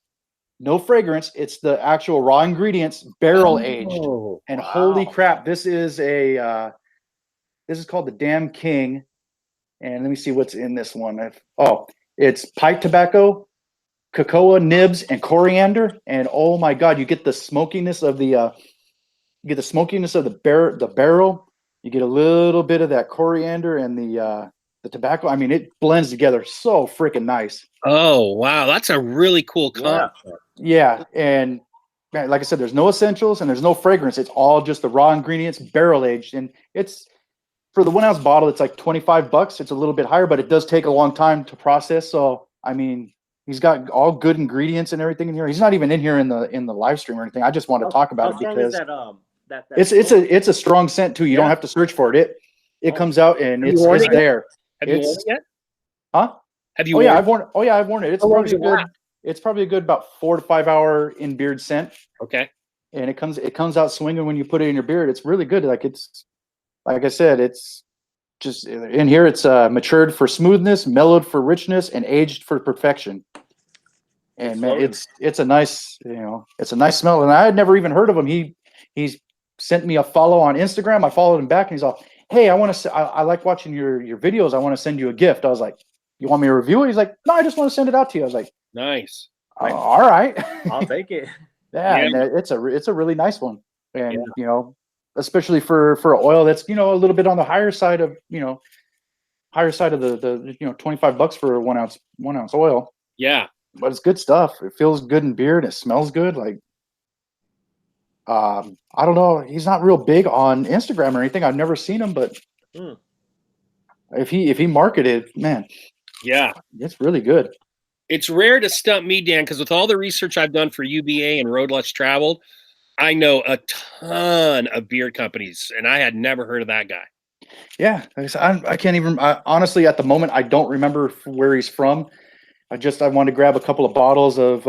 no fragrance. It's the actual raw ingredients, barrel aged. Oh, And wow. holy crap, this is called the Damn King. And let me see what's in this one. It's pipe tobacco, cocoa nibs, and coriander. And oh my God, you get the smokiness of the barrel. You get a little bit of that coriander and the tobacco. I mean, it blends together so freaking nice. Oh, wow. That's a really cool concept. Yeah. And man, like I said, there's no essentials and there's no fragrance. It's all just the raw ingredients, barrel aged. And it's for the 1 ounce bottle, it's like $25. It's a little bit higher, but it does take a long time to process. So, I mean, he's got all good ingredients and everything in here. He's not even in here in the live stream or anything. I just want to talk about it because it's a strong scent too. You don't have to search for it. It comes out and it's there. Have you worn it yet? Huh? Have you? I've worn it. Oh yeah, I've worn it. It's probably good. It's probably a good about 4 to 5 hour in beard scent. Okay. And it comes out swinging when you put it in your beard. It's really good. Like I said, it's just in here. It's matured for smoothness, mellowed for richness, and aged for perfection. And man, it's a nice, it's a nice smell. And I had never even heard of him. He's sent me a follow on Instagram. I followed him back, and he's all, "Hey, I like watching your videos. I want to send you a gift." I was like, "You want me to review it?" He's like, "No, I just want to send it out to you." I was like, "Nice. All right, I'll take it." Yeah, and it's a really nice one, and especially for oil that's a little bit on the higher side of the $25 for a 1 ounce oil. Yeah, but it's good stuff. It feels good in beard. It smells good. Like, I don't know. He's not real big on Instagram or anything. I've never seen him, but if he marketed, man, yeah, it's really good. It's rare to stump me, Dan, because with all the research I've done for UBA and Road Less Traveled, I know a ton of beard companies, and I had never heard of that guy. Yeah, I can't even. Honestly, at the moment, I don't remember where he's from. I want to grab a couple of bottles of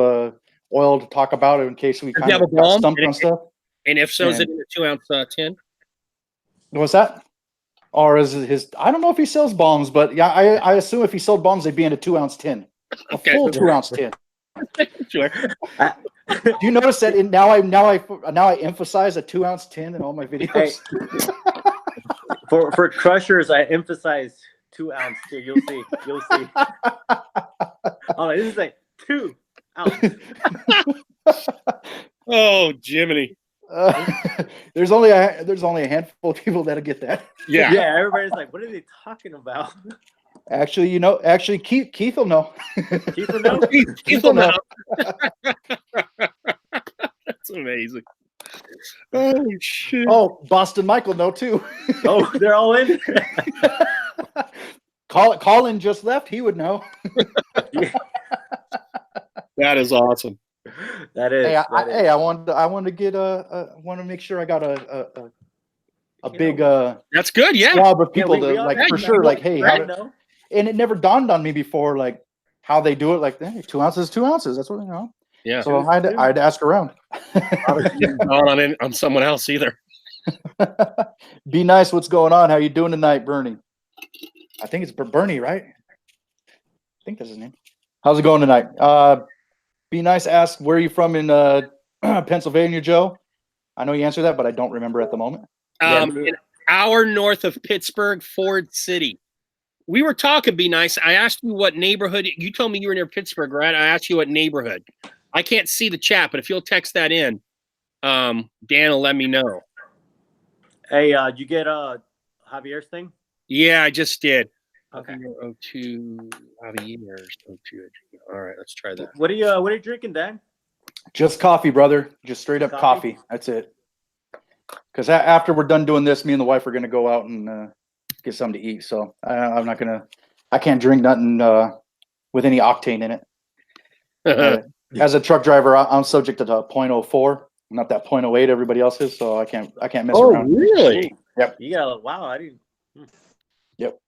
oil to talk about it in case we kind of got stumped on stuff. And if so, is it in a 2 ounce tin? What's that? Or is it his? I don't know if he sells bombs, but yeah, I assume if he sold bombs, they'd be in a 2 ounce tin. A full 2 ounce tin. Sure. Do you notice that now I emphasize a 2 ounce tin in all my videos? Hey, for crushers, I emphasize 2 ounce tin. You'll see. Oh, this is like 2 ounce. Oh, Jiminy. There's only a handful of people that'll get that. Yeah. Yeah. Everybody's like, "What are they talking about?" Actually, Keith will know. Keith will know. Keith will know. That's amazing. Oh shit. Oh, Boston Mike will know too. Oh, they're all in. Colin just left. He would know. That is awesome. That is. Hey, I want to make sure I got a big that's good. Yeah. squad of people we to all like know. for sure. Like, hey, Know. And it never dawned on me before, like how they do it. Like, hey, 2 ounces, 2 ounces. That's what Yeah. So I had to ask around. Not on someone else either. Be nice. What's going on? How you doing tonight, Bernie? I think it's Bernie, right? I think that's his name. How's it going tonight? Be nice. Ask where are you from in Pennsylvania, Joe? I know you answered that, but I don't remember at the moment. An hour north of Pittsburgh, Ford City. We were talking, Be Nice. I asked you what neighborhood. You told me you were near Pittsburgh, right? I asked you what neighborhood. I can't see the chat, but if you'll text that in, Dan will let me know. Hey, did you get Javier's thing? Yeah, I just did. Okay. O2 Javier's O2. All right, let's try that. What are you drinking, Dan? Just coffee, brother. Just straight up coffee. That's it. Because after we're done doing this, me and the wife are going to go out and get something to eat. So I can't drink nothing with any octane in it. As a truck driver, I'm subject to the 0.04, not that 0.08 everybody else is. So I can't mess around. Oh, really? Yep. You got wow. I didn't. Yep.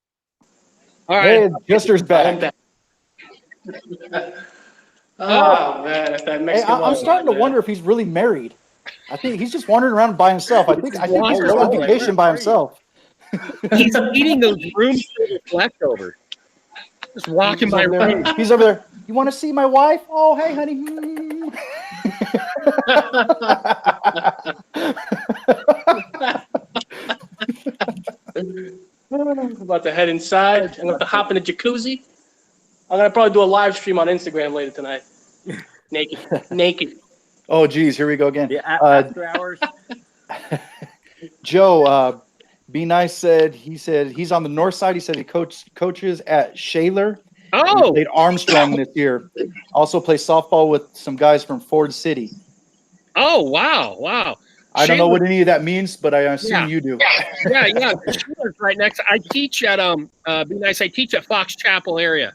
All right. Hey, Jester's back. Oh man, if that makes I'm starting to wonder if he's really married. I think he's just wandering around by himself. I think he's on vacation by himself. He's eating those room leftovers. Just walking by room. He's over there. You want to see my wife? Oh, hey, honey. I'm about to head inside. I'm going to hop in the jacuzzi. I'm going to probably do a live stream on Instagram later tonight. Naked. Oh, geez, here we go again. Yeah, after hours. Joe, Be Nice said he's on the north side. He said he coaches at Shaler. Oh, He played Armstrong this year. Also plays softball with some guys from Ford City. oh, wow. I don't know what any of that means, but I assume you do. Yeah. Shaler's right next. I teach at Be Nice. I teach at Fox Chapel area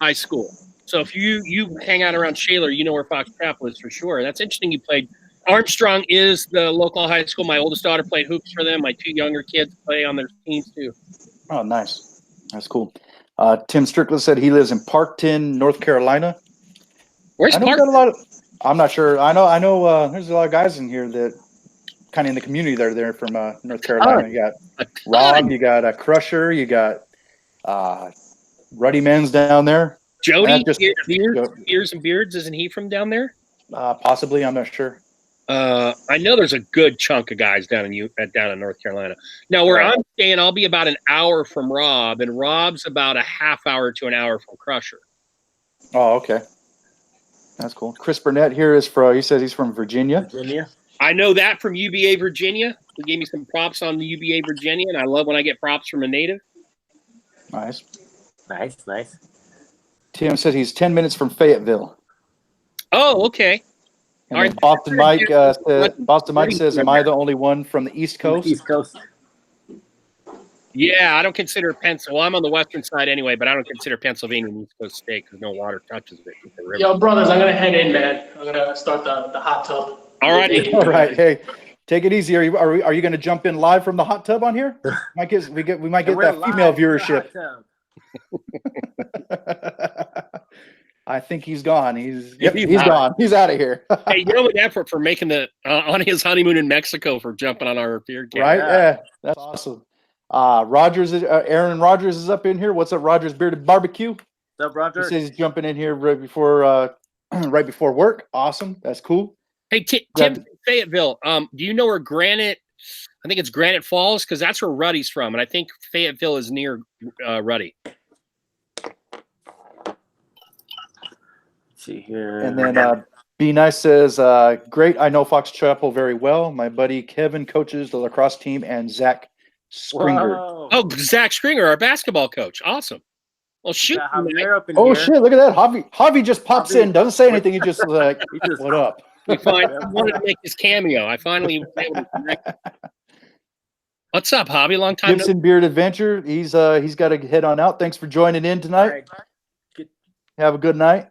high school. So if you hang out around Shaler, you know where Fox Chapel is for sure. That's interesting. You played. Armstrong is the local high school. My oldest daughter played hoops for them. My 2 younger kids play on their teams too. Oh, nice. That's cool. Tim Strickland said he lives in Parkton, North Carolina. Where's Parkton? I'm not sure. I know. There's a lot of guys in here that kind of in the community that are there from North Carolina. You got Rob, you got Crusher, you got Ruddy Men's down there. Jody, Ears and Beards, isn't he from down there? Possibly, I'm not sure. I know there's a good chunk of guys down in North Carolina. Now, where I'm staying, I'll be about an hour from Rob, and Rob's about a half hour to an hour from Crusher. Oh, okay. That's cool. Chris Burnett here is from. He says he's from Virginia. I know that from UVA, Virginia. He gave me some props on the UVA, Virginia, and I love when I get props from a native. Nice. Nice. Tim said he's 10 minutes from Fayetteville. Oh, okay. And then Boston Mike says, "Am I the only one from the East Coast?" East Coast. Yeah, I don't consider Pennsylvania. Well, I'm on the western side anyway, but I don't consider Pennsylvania an East Coast state because no water touches it. Yo, brothers, I'm gonna head in, man. I'm gonna start the hot tub. All right. All right. Hey, take it easy. Are you going to jump in live from the hot tub on here? We might get that female viewership. I think he's gone. He's gone. He's out of here. Hey, you know an effort for making the on his honeymoon in Mexico for jumping on our beer can. Right? Yeah, that's awesome. Aaron Rogers is up in here. What's up, Rogers Bearded Barbecue? What's up, Roger? He says he's jumping in here right before work. Awesome. That's cool. Hey, Tim, Fayetteville. Do you know where Granite? I think it's Granite Falls because that's where Ruddy's from, and I think Fayetteville is near Ruddy. See here. And then Be Nice says, "Great. I know Fox Chapel very well. My buddy Kevin coaches the lacrosse team, and Zach Springer." Whoa. Oh, Zach Springer, our basketball coach. Awesome. Well, shoot. Oh shit! Look at that. Javi just pops in, doesn't say anything. He just like, "What up?" I wanted to make his cameo. I finally. What's up, Javi? Long time. Gibson Beard Adventure. He's got to head on out. Thanks for joining in tonight. Right. Have a good night.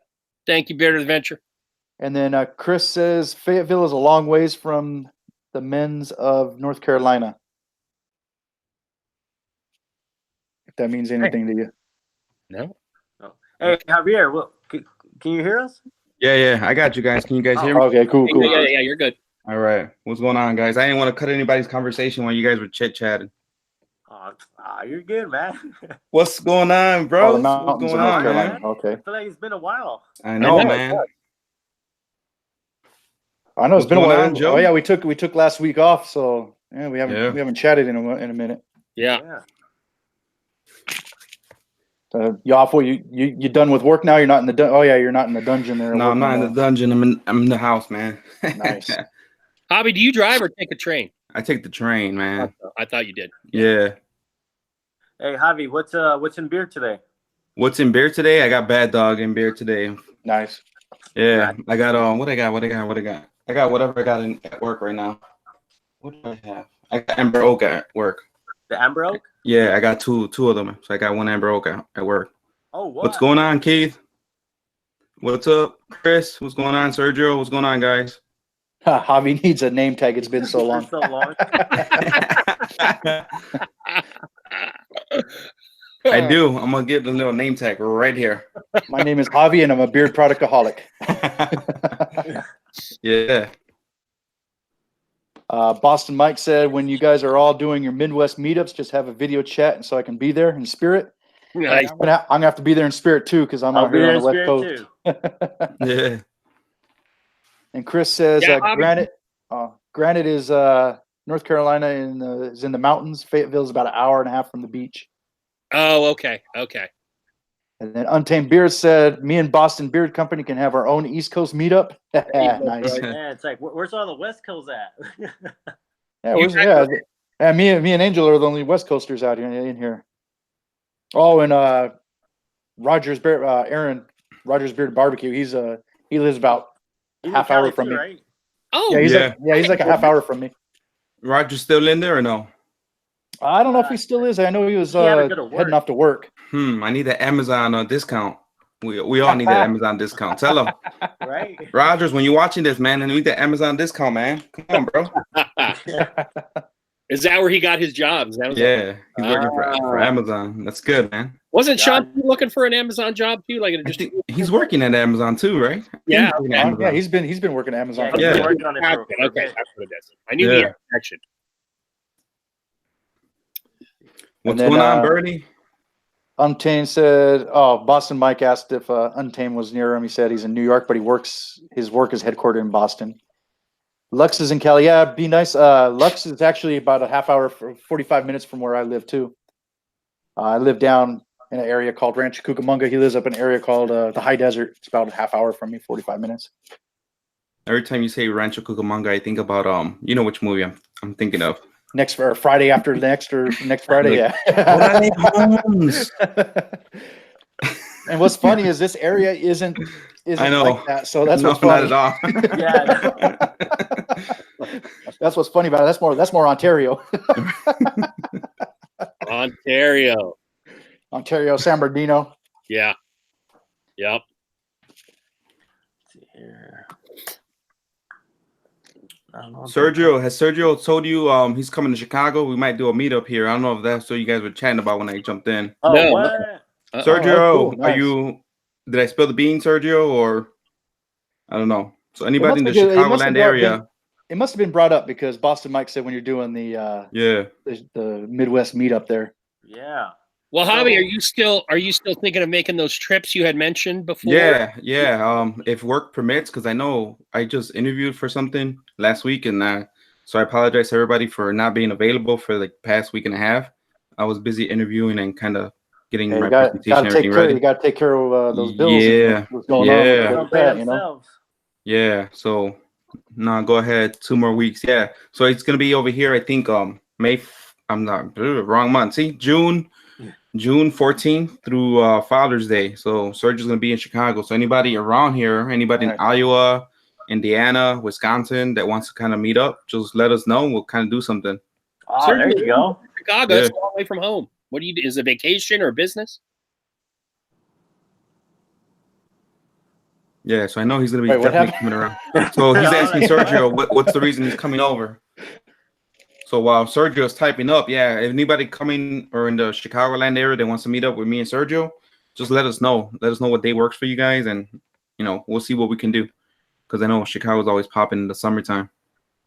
Thank you, Beard Adventure. And then Chris says Fayetteville is a long ways from the men's of North Carolina. If that means anything to you. No. Oh. Hey, Javier, can you hear us? Yeah, I got you guys. Can you guys hear me? Okay, cool. Yeah, you're good. All right. What's going on, guys? I didn't want to cut anybody's conversation while you guys were chit-chatting. You're good, man. What's going on, bro? What's going on, man? Okay. I feel like it's been a while. I know, man. I know it's been a while. On, Joe? Oh yeah, we took last week off, so yeah, we haven't chatted in a minute. Yeah. You off? You done with work now? You're not in the oh yeah, you're not in the dungeon there. No, I'm not in the dungeon. I'm in the house, man. Nice. Hobby, do you drive or take a train? I take the train, man. I thought you did. Yeah. Hey, Javi, what's in beer today? What's in beer today? I got Bad Dog in beer today. Nice. Yeah, I got what I got. I got whatever I got at work right now. What do I have? I got Amber Oak at work. The Amber Oak? Yeah, I got two of them. So I got one Amber Oak at work. Oh, what? What's going on, Keith? What's up, Chris? What's going on, Sergio? What's going on, guys? Javi needs a name tag. It's been so long. I do. I'm gonna get the little name tag right here. My name is Javi, and I'm a beard productaholic. Yeah. Boston Mike said, when you guys are all doing your Midwest meetups, just have a video chat, and so I can be there in spirit. Nice. I'm gonna have to be there in spirit too, because I'm out here on the West Coast. Yeah. And Chris says, Yeah, Granite is North Carolina is in the mountains. Fayetteville is about an hour and a half from the beach. Oh, okay. Okay. And then Untamed Beard said, me and Boston Beard Company can have our own East Coast meetup. Nice. Yeah, it's like, where's all the West Coast at? Yeah, me and Angel are the only West Coasters out here in here. Oh, and Aaron Rogers Beard Barbecue. He lives about half hour from me. Right? Oh, he's like a half hour from me. Roger's still in there or no? I don't know if he still is. I know he was heading off to work. I need that Amazon discount. We all need that Amazon discount. Tell him. Right. Rogers, when you're watching this, man, I need the Amazon discount, man. Come on, bro. Is that where he got his job? Yeah, he's working for Amazon. That's good, man. Wasn't Sean looking for an Amazon job too? Like he's working at Amazon too, right? Yeah, he's been working at Amazon. Yeah, he's working on it okay, that's what it is. I knew the action. What's going on, Bernie? Untamed said, Boston Mike asked if Untamed was near him. He said he's in New York, but his work is headquartered in Boston. Lux is in Cali. Yeah, be nice. Lux is actually about a half hour, 45 minutes from where I live too. I live down in an area called Rancho Cucamonga. He lives up in an area called the High Desert. It's about a half hour from me, 45 minutes. Every time you say Rancho Cucamonga, I think about you know which movie I'm thinking of. Next Friday after next or next Friday, yeah. And what's funny is this area isn't I know. like that. So that's what's funny. Not at all. That's what's funny about it. That's more Ontario. Ontario, San Bernardino. Yeah. Yep. Sergio, has Sergio told you he's coming to Chicago? We might do a meetup here. I don't know if that's what you guys were chatting about when I jumped in. Oh, no. what? Sergio, cool. Nice. Are you? Did I spill the beans, Sergio, or I don't know? So anybody in the Chicagoland area? It must have been brought up because Boston Mike said when you're doing the Midwest meetup there. Yeah. Well, Javi, are you still thinking of making those trips you had mentioned before? Yeah. If work permits, because I know I just interviewed for something last week, and so I apologize to everybody for not being available for the past week and a half. I was busy interviewing and kind of getting my presentation everything ready. You got to take care of those bills. Yeah. What's going on with that, you know? Yeah. So no, go ahead. 2 more weeks. Yeah. So it's gonna be over here. I think May. I'm not wrong month. See, June 14th through Father's Day. So Sergio's gonna be in Chicago. So anybody around here, anybody in Iowa, Indiana, Wisconsin that wants to kind of meet up, just let us know. We'll kind of do something. Oh, there you go. Chicago, it's all away from home. What do you do? Is it vacation or business? Yeah, so I know he's gonna be definitely coming around. So he's asking Sergio what's the reason he's coming over. So while Sergio's typing up, if anybody coming or in the Chicagoland area that wants to meet up with me and Sergio, just let us know. Let us know what day works for you guys, and we'll see what we can do. Because I know Chicago's always popping in the summertime.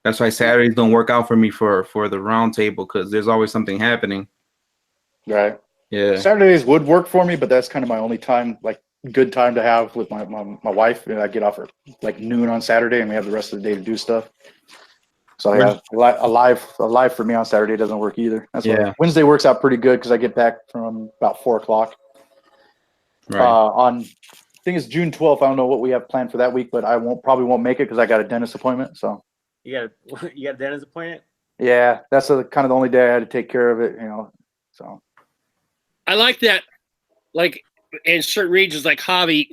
That's why Saturdays don't work out for me for the round table, because there's always something happening. Right. Yeah. Saturdays would work for me, but that's kind of my only time, like good time to have with my wife. I get off at like noon on Saturday, and we have the rest of the day to do stuff. So yeah, a live for me on Saturday doesn't work either. That's why Wednesday works out pretty good because I get back from about 4:00. Right. On I think it's June 12th. I don't know what we have planned for that week, but I probably won't make it because I got a dentist appointment. So you got a dentist appointment? Yeah, that's kind of the only day I had to take care of it. So I like that. Like in certain regions, like Javi,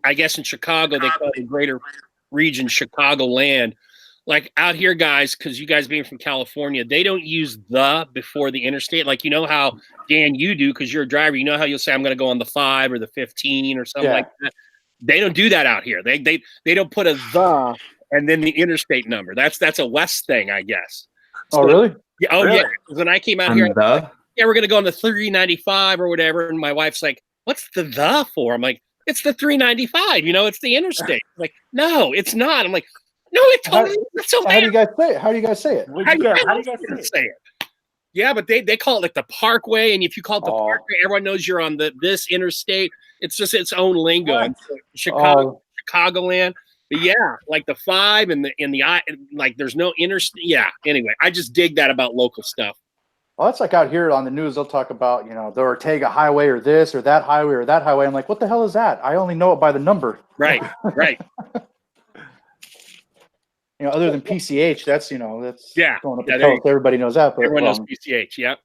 I guess in Chicago, they call it the greater region, Chicagoland. Like out here, guys, because you guys being from California, they don't use the before the interstate. Like, how, Dan, you do because you're a driver. You know how you'll say, I'm going to go on the 5 or the 15 or something like that. They don't do that out here. They don't put a the and then the interstate number. That's a West thing, I guess. So, really? Yeah. Oh, really? Yeah. When I came out here, we're going to go on the 395 or whatever. And my wife's like, what's the for? I'm like, it's the 395. It's the interstate. I'm like, no, it's not. I'm like, no, it totally. How do you guys say it? How do you guys say it? How do you guys say it? Yeah, but they call it like the Parkway, and if you call it the Parkway, everyone knows you're on this interstate. It's just its own lingo. Chicagoland. But yeah, like the 5 and the I, like there's no yeah. Anyway, I just dig that about local stuff. Well, it's like out here on the news, they'll talk about, the Ortega Highway or this or that highway or that highway. I'm like, what the hell is that? I only know it by the number. Right, right. Other than PCH, that's going up the there coast. Everybody knows that. But, everyone knows PCH, yeah.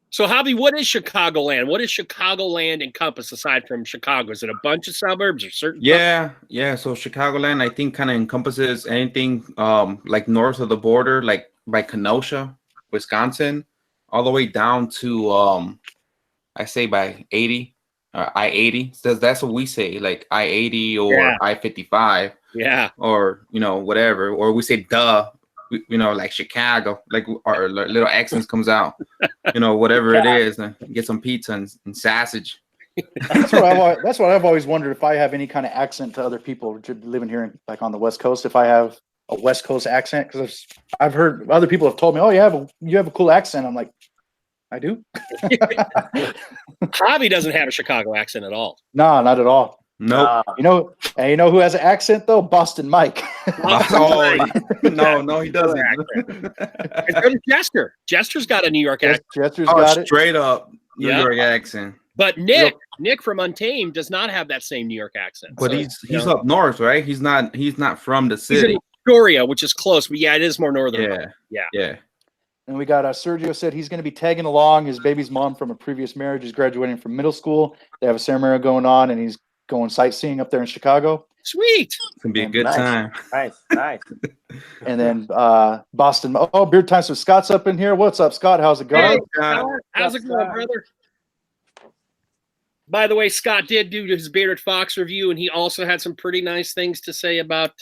So, Javi, what is Chicagoland? What does Chicagoland encompass aside from Chicago? Is it a bunch of suburbs or certain? Yeah. So Chicagoland, I think, kind of encompasses anything like north of the border, like by Kenosha, Wisconsin, all the way down to I say by 80, I-80. So that's what we say, like I-80 or I-55. Yeah. Or whatever, or we say like Chicago, like our little accents comes out, whatever it is, and get some pizza and sausage. That's what I've always wondered, if I have any kind of accent to other people living here, like on the West Coast, if I have a West Coast accent, because I've heard other people have told me, oh, you have a cool accent. I'm like, I do. Javi doesn't have a Chicago accent at all. No, not at all. No, nope. You know who has an accent though? Boston Mike. No, he doesn't. And Jester. Jester's got a New York accent. Jester's got it. Straight up New York accent. But Nick from Untamed does not have that same New York accent. But he's up north, right? He's not from the city. He's in Astoria, which is close, but yeah, it is more northern. Yeah. And we got Sergio said he's going to be tagging along. His baby's mom from a previous marriage is graduating from middle school. They have a ceremony going on, and he's going sightseeing up there in Chicago. Sweet. It's gonna be a good time. Nice. And then Boston. Oh, Beard Time. So Scott's up in here. What's up, Scott? How's it going? Hey, Scott. How's it going, brother? By the way, Scott did do his Bearded Fox review, and he also had some pretty nice things to say about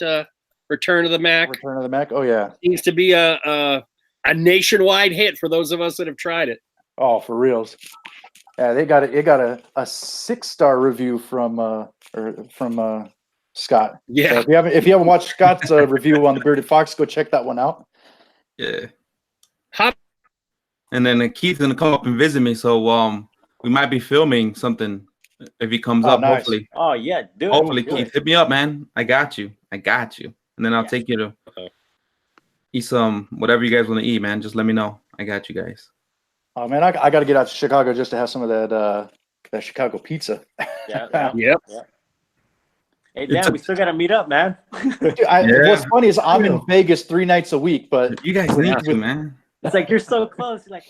Return of the Mac. Return of the Mac. Oh yeah, seems to be a nationwide hit for those of us that have tried it. Oh, for reals. Yeah, it got a 6-star review from Scott. Yeah. So if you haven't watched Scott's review on the Bearded Fox, go check that one out. Yeah. And then Keith's gonna come up and visit me, so we might be filming something if he comes up. Nice. Hopefully. Oh yeah, dude. Hopefully, Keith, hit me up, man. I got you. And then I'll take you to eat some whatever you guys want to eat, man. Just let me know. I got you guys. Oh man, I got to get out to Chicago just to have some of that Chicago pizza. Yeah. Yep. Hey, Dan, we still got to meet up, man. Dude, what's funny is I'm in Vegas 3 nights a week, but you guys need to, man. It's like you're so close. You're like,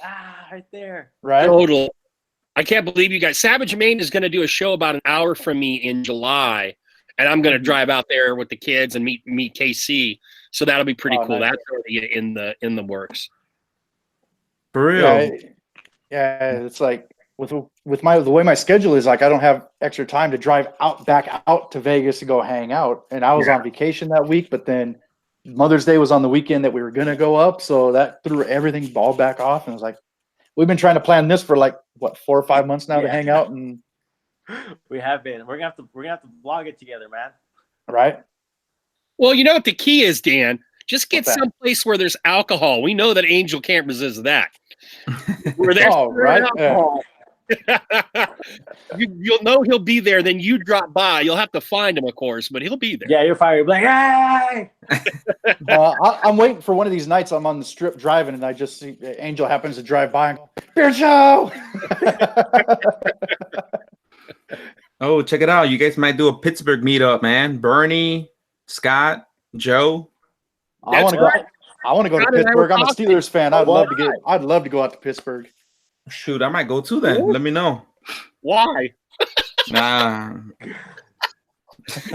right there. Right? Total. I can't believe you guys. Savage Maine is going to do a show about an hour from me in July, and I'm going to drive out there with the kids and meet KC. So that'll be pretty cool. Nice. That's already in the works. For real. Yeah, it's like with the way my schedule is, like I don't have extra time to drive back out to Vegas to go hang out. And I was on vacation that week, but then Mother's Day was on the weekend that we were gonna go up, so that threw everything ball back off. And it was like, we've been trying to plan this for like 4 or 5 months now to hang out, and we have been. We're gonna have to vlog it together, man. Right. Well, you know what the key is, Dan? Just get someplace where there's alcohol. We know that Angel can't resist that. Where there's alcohol. You'll know he'll be there. Then you drop by. You'll have to find him, of course, but he'll be there. Yeah, you're fine. You're like, hey! I'm waiting for one of these nights. I'm on the strip driving, and I just see Angel happens to drive by and go, "Beer show!" Oh, check it out. You guys might do a Pittsburgh meetup, man. Bernie, Scott, Joe. I want to go to Pittsburgh. I'm a Steelers fan. I'd love to go out to Pittsburgh. Shoot, I might go too then. Let me know. Why? Nah.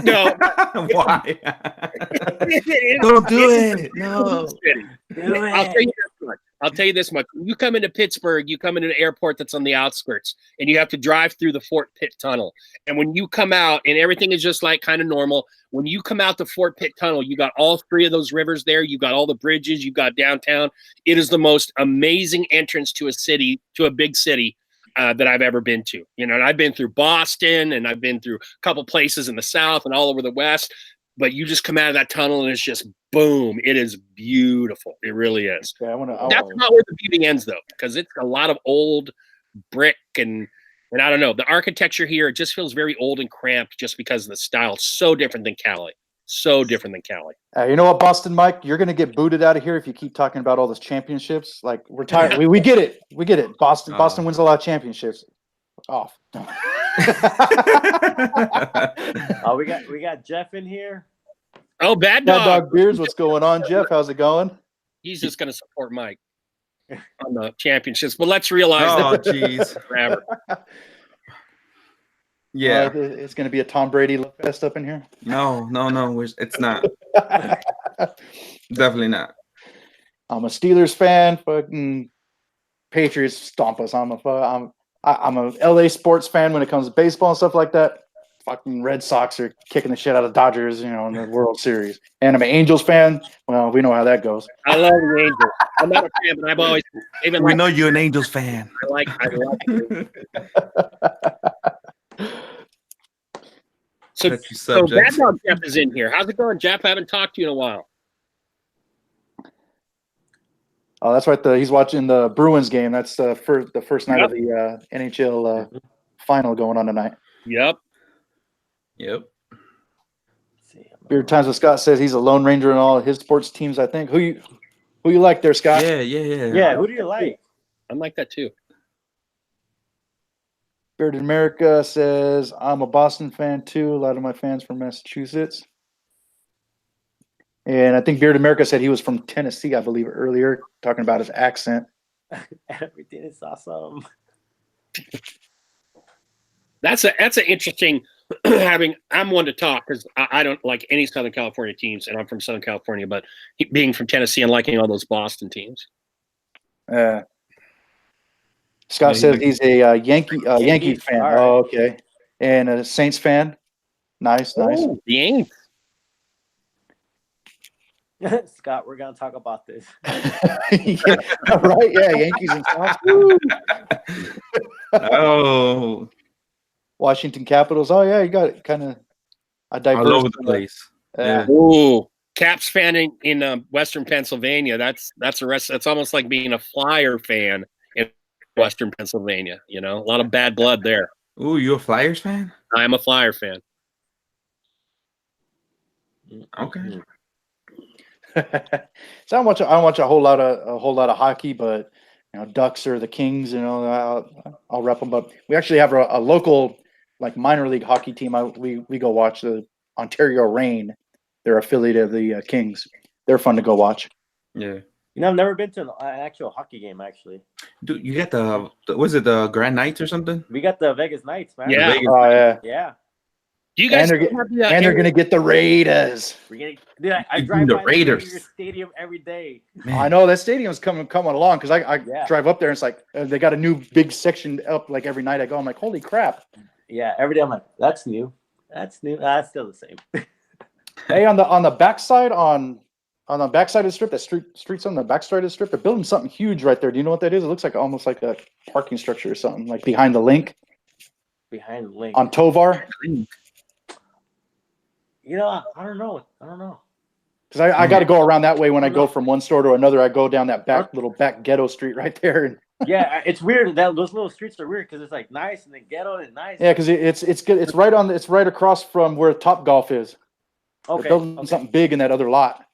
No. Why? Don't do it. No. I'll tell you this much. When you come into Pittsburgh, you come into an airport that's on the outskirts, and you have to drive through the Fort Pitt Tunnel. And when you come out, and everything is just like kind of normal, when you come out the Fort Pitt Tunnel, you got all 3 of those rivers there. You got all the bridges. You got downtown. It is the most amazing entrance to a city, to a big city, that I've ever been to. You know, and I've been through Boston, and I've been through a couple places in the South and all over the West. But you just come out of that tunnel, and it's just boom. It is beautiful. It really is. Yeah, that's not where the beauty ends, though, because it's a lot of old brick and And I don't know, the architecture here, it just feels very old and cramped just because of the style. So different than Cali. So different than Cali. You know what, Boston Mike? You're going to get booted out of here if you keep talking about all those championships. Like, we're tired. we get it. We get it. Boston wins a lot of championships. Oh. We got Jeff in here. Oh, Bad Bad Dog. Dog Beers, what's going on, Jeff? How's it going? He's just going to support Mike on the championships. But let's realize Oh, jeez. forever. Yeah. It's going to be a Tom Brady fest up in here. No. It's not. Definitely not. I'm a Steelers fan. Fucking Patriots stomp us. I'm a LA sports fan when it comes to baseball and stuff like that. Fucking Red Sox are kicking the shit out of Dodgers, in the World Series. And I'm an Angels fan. Well, we know how that goes. I love the Angels. I'm not a fan, but I've always even. We know you're an Angels fan. I like it. So Bad Dog Jeff is in here. How's it going, Jeff? I haven't talked to you in a while. Oh, that's right. He's watching the Bruins game. That's the first night of the NHL final going on tonight. Yep. Beard Times with Scott says he's a Lone Ranger in all of his sports teams, I think. Who you like there, Scott? Yeah. Who do you like? I'm like that too. Bearded America says I'm a Boston fan too. A lot of my fans from Massachusetts. And I think Bearded America said he was from Tennessee, I believe, earlier, talking about his accent. Everything is awesome. That's an interesting I'm one to talk because I don't like any Southern California teams, and I'm from Southern California, but being from Tennessee and liking all those Boston teams. Scott says he's a Yankee fan. Right. Oh, okay. And a Saints fan. Nice. Oh, the Yankees. Scott, we're gonna talk about this. Yeah, right? Yeah, Yankees and Sox. Oh, Washington Capitals. Oh yeah, you got kind of a diverse. all over the place. Yeah. Ooh, Caps fan in Western Pennsylvania. That's the rest. That's almost like being a Flyer fan in Western Pennsylvania. A lot of bad blood there. Ooh, you a Flyers fan? I'm a Flyer fan. Okay. So I watch a whole lot of hockey, but Ducks or the Kings. I'll rep them. But we actually have a local minor league hockey team. We go watch the Ontario Reign. They're affiliate of the Kings. They're fun to go watch. Yeah. I've never been to an actual hockey game, actually. Dude, you got the Grand Knights or something? We got the Vegas Knights, man. Yeah. Vegas. Oh yeah. Yeah. Do you guys And they're gonna get the Raiders. Dude, I drive the by Raiders. the stadium every day. Man. I know that stadium's coming along because I Yeah. drive up there and it's like they got a new big section up every night I go. I'm like, holy crap. Yeah, every day I'm like, that's new. That's new. That's still the same. Hey, on the backside on the backside of the strip, that streets on the backside of the strip, they're building something huge right there. Do you know what that is? It looks like almost like a parking structure or something, like behind the link Behind the link. on Tovar. I don't know. Because I got to go around that way when I go from one store to another. I go down that little back ghetto street right there. And Yeah, it's weird. Those little streets are weird because it's like nice and then ghetto and nice. yeah, because it's good. It's right across from where Top Golf is. Okay. They're building something big in that other lot.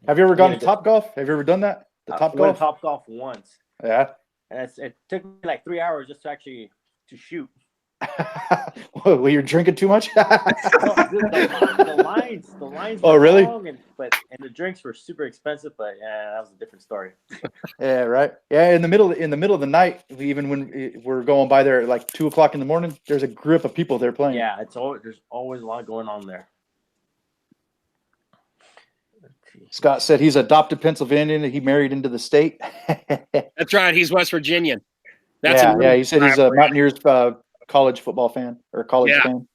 Have you ever gone to Top Golf? Have you ever done that? The Top I went Golf? to Top Golf once, Yeah. and it took me like 3 hours just to shoot. Well, you're drinking too much? the lines. Oh, were really? long and the drinks were super expensive, but yeah, that was a different story. Yeah, right. Yeah, in the middle of the night, even when we're going by there at 2:00 in the morning, there's a group of people there playing. Yeah, there's always a lot going on there. Scott said he's adopted Pennsylvanian and he married into the state. That's right. He's West Virginian. That's yeah. He said he's a Mountaineers college football fan or college fan.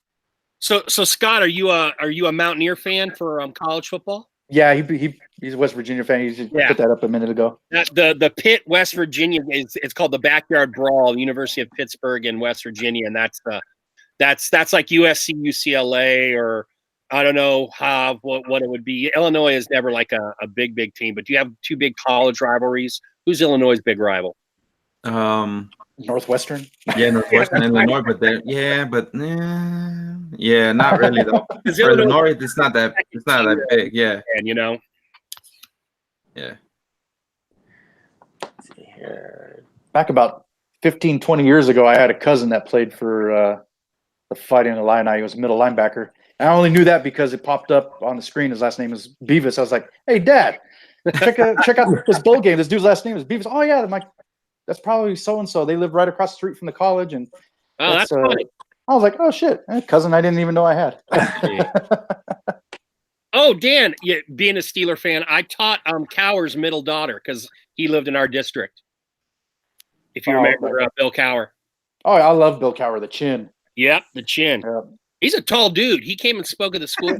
So Scott, are you a Mountaineer fan for college football? Yeah, he's a West Virginia fan. He just put that up a minute ago. The Pitt, West Virginia it's called the Backyard Brawl, University of Pittsburgh in West Virginia, and that's like USC, UCLA, or I don't know what it would be. Illinois is never like a big team, but do you have two big college rivalries? Who's Illinois' big rival? Northwestern. Yeah, Northwestern Illinois, but yeah, not really though. For Illinois, it's not that big. Yeah, and you know. Yeah. Let's see here. Back about 15, 20 years ago, I had a cousin that played for the Fighting Illini. He was a middle linebacker. And I only knew that because it popped up on the screen. His last name is Beavis. I was like, "Hey, Dad, check out this bowl game. This dude's last name is Beavis." "Oh yeah." I'm like, "That's probably so and so. They live right across the street from the college." And that's funny. I was like, "Oh shit, cousin! I didn't even know I had." Oh, Dan, yeah, being a Steeler fan, I taught Cower's middle daughter because he lived in our district. If you remember Bill Cower. Oh, I love Bill Cower, the chin. Yep, the chin. Yep. He's a tall dude. He came and spoke at the school.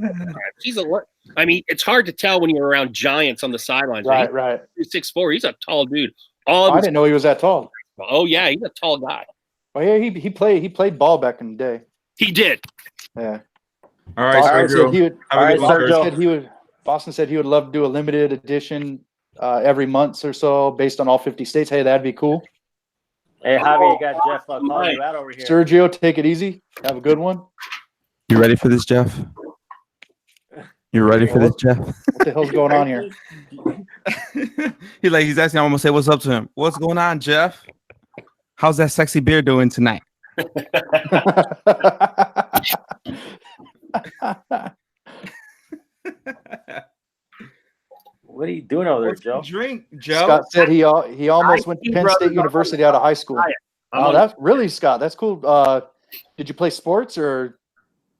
I mean, it's hard to tell when you're around giants on the sidelines. Right, right. He's 6'4". He's a tall dude. I didn't know he was that tall. Oh yeah, he's a tall guy. Oh yeah, he played ball back in the day. He did. Yeah. All right, Sergio. Boston said he would love to do a limited edition every month or so based on all 50 states. Hey, that'd be cool. Hey, Javi, you got Jeff calling you out over here. Sergio, take it easy. Have a good one. You ready for this, Jeff? You ready for this, Jeff? What the hell's going on here? He's asking. I'm gonna say what's up to him. What's going on, Jeff? How's that sexy beard doing tonight? What are you doing over there, Joe? Drink, Joe. Scott said he almost went to Penn State University out of high school. Oh, that's really, Scott. That's cool. Did you play sports or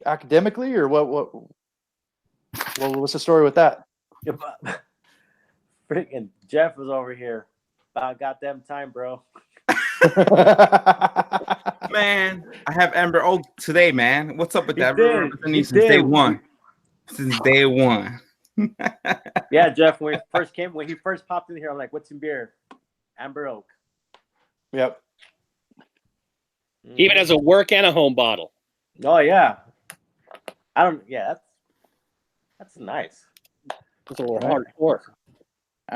academically or what? What's the story with that? Freaking Jeff was over here. About goddamn time, bro. Man, I have Amber Oak today, man. What's up with that? Since day one. Since day one. Yeah, Jeff. When he first popped in here, I'm like, "What's in beer?" Amber Oak. Yep. Even as a work and a home bottle. Oh yeah. That's nice. It's a little hardcore.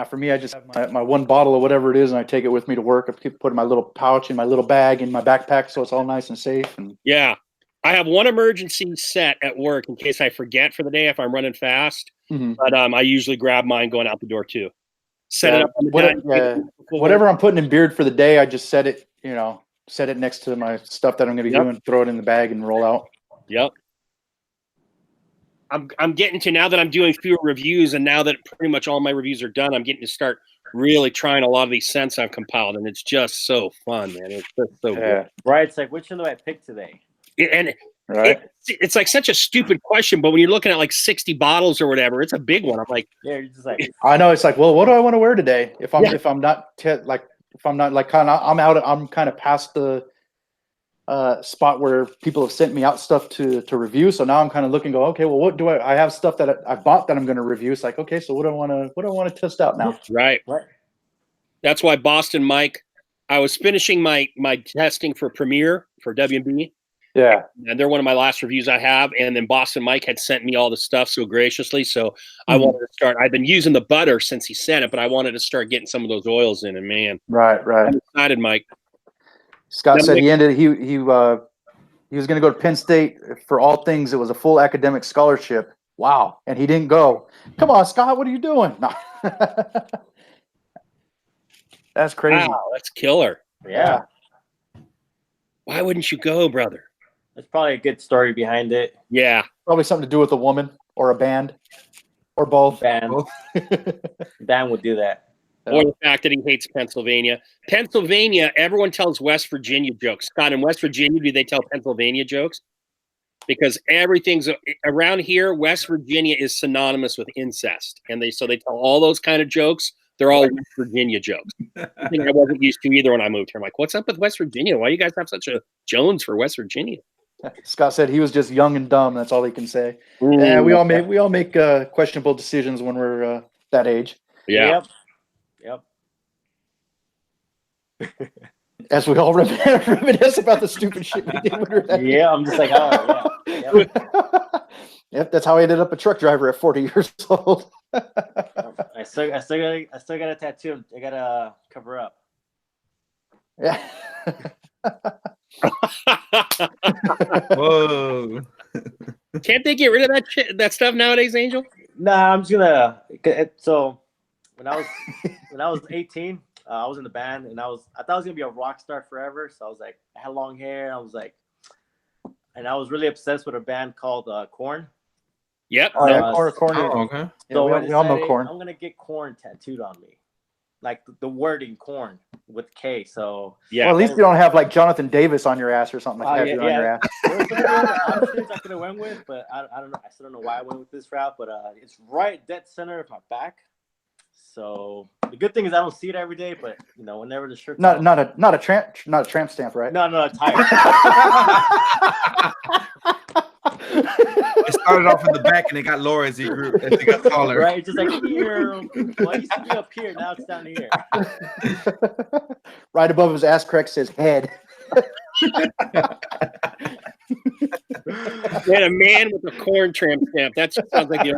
For me, I just have my one bottle of whatever it is, and I take it with me to work. I put it in my little pouch, in my little bag, in my backpack, so it's all nice and safe. And yeah, I have one emergency set at work in case I forget for the day if I'm running fast. Mm-hmm. But I usually grab mine going out the door too. Set it up on the whatever I'm putting in beard for the day, I just set it next to my stuff that I'm going to be doing, throw it in the bag, and roll out. Yep. I'm getting to, now that I'm doing fewer reviews and now that pretty much all my reviews are done, I'm getting to start really trying a lot of these scents I've compiled, and it's just so fun, man. It's just so good. Right. It's like, which one do I pick today? It's like such a stupid question, but when you're looking at like 60 bottles or whatever, it's a big one. I'm like, yeah, you're just like, I know. It's like, well, what do I want to wear today? If I'm not I'm kind of past the spot where people have sent me out stuff to review. So now I'm kind of looking, okay, well, what do I have stuff that I bought that I'm going to review. It's like, okay, so what do I want to test out now? Right. That's why Boston Mike, I was finishing my testing for Premiere for WB. Yeah. And they're one of my last reviews I have. And then Boston Mike had sent me all the stuff so graciously. So I wanted to start. I've been using the butter since he sent it, but I wanted to start getting some of those oils in. And man, right. I'm excited, Mike. Scott said he was going to go to Penn State for all things. It was a full academic scholarship. Wow. And he didn't go. Come on, Scott, what are you doing? No. That's crazy. Wow, that's killer. Yeah. Why wouldn't you go, brother? There's probably a good story behind it. Yeah. Probably something to do with a woman or a band or both. Band would do that. Or the fact that he hates Pennsylvania. Pennsylvania, everyone tells West Virginia jokes. Scott, in West Virginia, do they tell Pennsylvania jokes? Because everything's around here, West Virginia is synonymous with incest. And they tell all those kind of jokes. They're all West Virginia jokes. Something I wasn't used to either when I moved here. I'm like, what's up with West Virginia? Why do you guys have such a Jones for West Virginia? Scott said he was just young and dumb. That's all he can say. Yeah, we all make questionable decisions when we're that age. Yeah. Yep. As we all reminisce about the stupid shit we did when we were that age. I'm just like, oh yeah. Yep, that's how I ended up a truck driver at 40 years old. I still got a tattoo. I gotta cover up. Yeah. Whoa. Can't they get rid of that stuff nowadays, Angel? Nah, I'm just gonna. So when I was 18, I was in the band, and I thought I was gonna be a rock star forever. So I was like, I had long hair. I was like, and I was really obsessed with a band called Korn. Yep. Oh, yeah, Korn. Oh, okay. So Yeah, we all know Korn. I'm gonna get Korn tattooed on me, like the wording Korn with K. So yeah. Well, at least you don't have like Jonathan Davis on your ass or something like that. yeah. On your ass. There were some other options I could have went with, but I don't know. I still don't know why I went with this route. But it's right dead center of my back. So the good thing is I don't see it every day, but whenever the shirt's Not out, not a tramp stamp, right? no, tired. It started off in the back and it got lower as he grew, as he got taller. Right, just like here. Well, it used to be up here, now it's down here. Right above his ass crack says head. And a man with a Korn tramp stamp. That sounds like the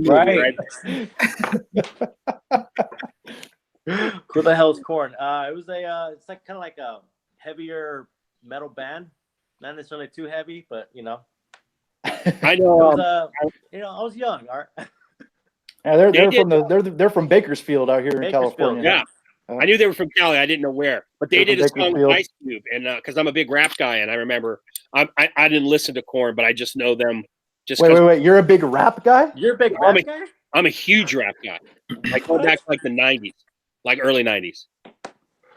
right. Who the hell is Korn? It was it's like kind of like a heavier metal band. Not necessarily too heavy, but I know. I was young. All right. Yeah, they're from Bakersfield out here in California. Yeah. I knew they were from Cali. I didn't know where, but they did a song with Ice Cube, and because I'm a big rap guy, and I remember I didn't listen to Korn, but I just know them. Just wait, you're a big rap guy? You're a big rap guy? I'm a huge rap guy. Like going back to like the '90s, like early '90s.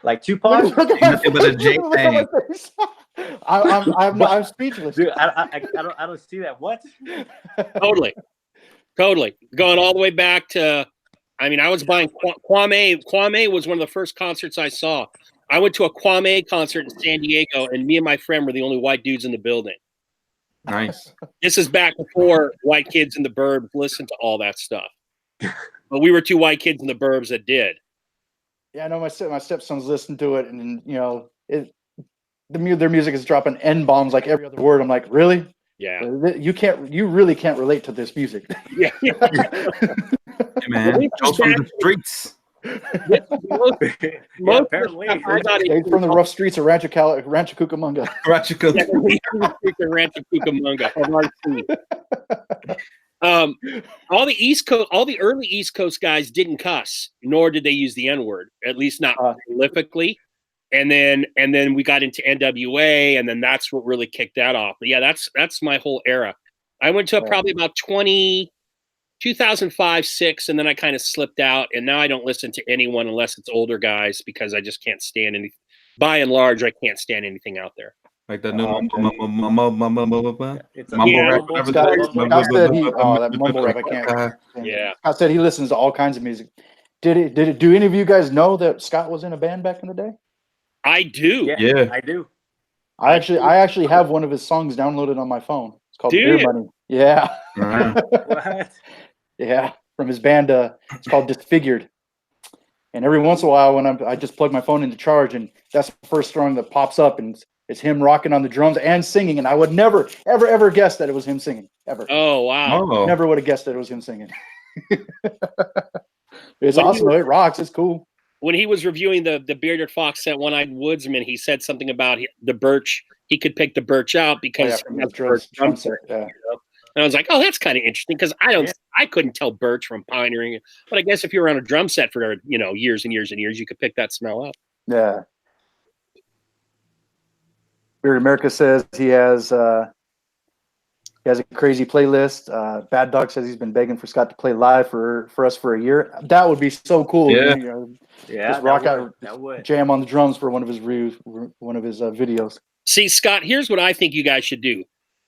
Like Tupac? Nothing but a J thing. I'm speechless. Dude, I don't see that. What? Totally. Going all the way back to. I mean, I was buying Kwame. Kwame was one of the first concerts I saw. I went to a Kwame concert in San Diego, and me and my friend were the only white dudes in the building. Nice. This is back before white kids in the burbs listened to all that stuff. But we were two white kids in the burbs that did. Yeah, I know my stepson's listened to it, and their music is dropping N-bombs like every other word. I'm like, really? Yeah. You really can't relate to this music. Yeah. Hey, man, Joe's from the streets. Apparently. From the rough streets of Rancho Cucamonga. Rancho Cucamonga. All the early East Coast guys didn't cuss, nor did they use the N-word, at least not prolifically. And then we got into NWA, and then that's what really kicked that off. But yeah, that's my whole era. I went to probably about 2005, 6, and then I kind of slipped out, and now I don't listen to anyone unless it's older guys because I just can't stand any. By and large, I can't stand anything out there. Like the new mumble rap. That mumble rap, I can't. Yeah. Scott said he listens to all kinds of music. Do any of you guys know that Scott was in a band back in the day? I do. Yeah, I do. I actually have one of his songs downloaded on my phone. It's called Beer Money. Yeah. What? Yeah, from his band. It's called Disfigured. And every once in a while, when I just plug my phone into charge, and that's the first song that pops up, and it's him rocking on the drums and singing. And I would never, ever guess that it was him singing. Ever. Oh wow! Never would have guessed that it was him singing. It's awesome. It rocks. It's cool. When he was reviewing the Bearded Fox Scent One-Eyed Woodsman, he said something about the birch. He could pick the birch out because from the drum set. Yeah. And I was like, oh, that's kind of interesting because I couldn't tell birch from pine or anything. But I guess if you're on a drum set for years and years and years, you could pick that smell up. Yeah. Beard America says he has a crazy playlist. Bad Dog says he's been begging for Scott to play live for us for a year. That would be so cool. Yeah. Just rock out, jam on the drums for one of his videos. See, Scott, here's what I think you guys should do.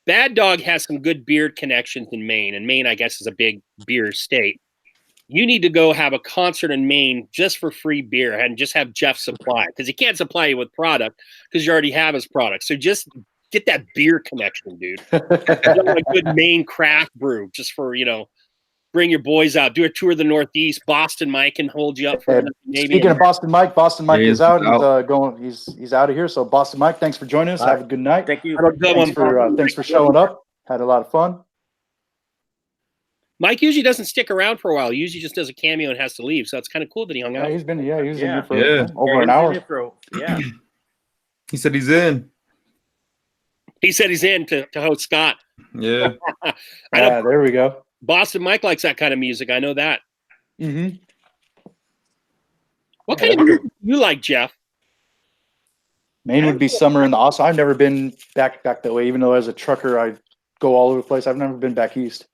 Bad Dog has some good beard connections in Maine, and Maine, I guess, is a big beer state. You need to go have a concert in Maine just for free beer and just have Jeff supply, because he can't supply you with product because you already have his product. So just get that beer connection, dude. A good Maine craft brew just for, bring your boys out. Do a tour of the Northeast. Boston Mike can hold you up. Speaking of Boston Mike is out. He's out of here. So Boston Mike, thanks for joining us. Have a good night. Thank you. Thanks for showing up. Had a lot of fun. Mike usually doesn't stick around for a while. He usually just does a cameo and has to leave. So it's kind of cool that he hung out. He was in here for over an hour. He said he's in. He said he's in to host Scott. Yeah. I know there we go. Boston Mike likes that kind of music. I know that. Mm-hmm. What kind of music do you like, Jeff? Maine would be summer in the also. I've never been back that way, even though as a trucker I go all over the place. I've never been back east.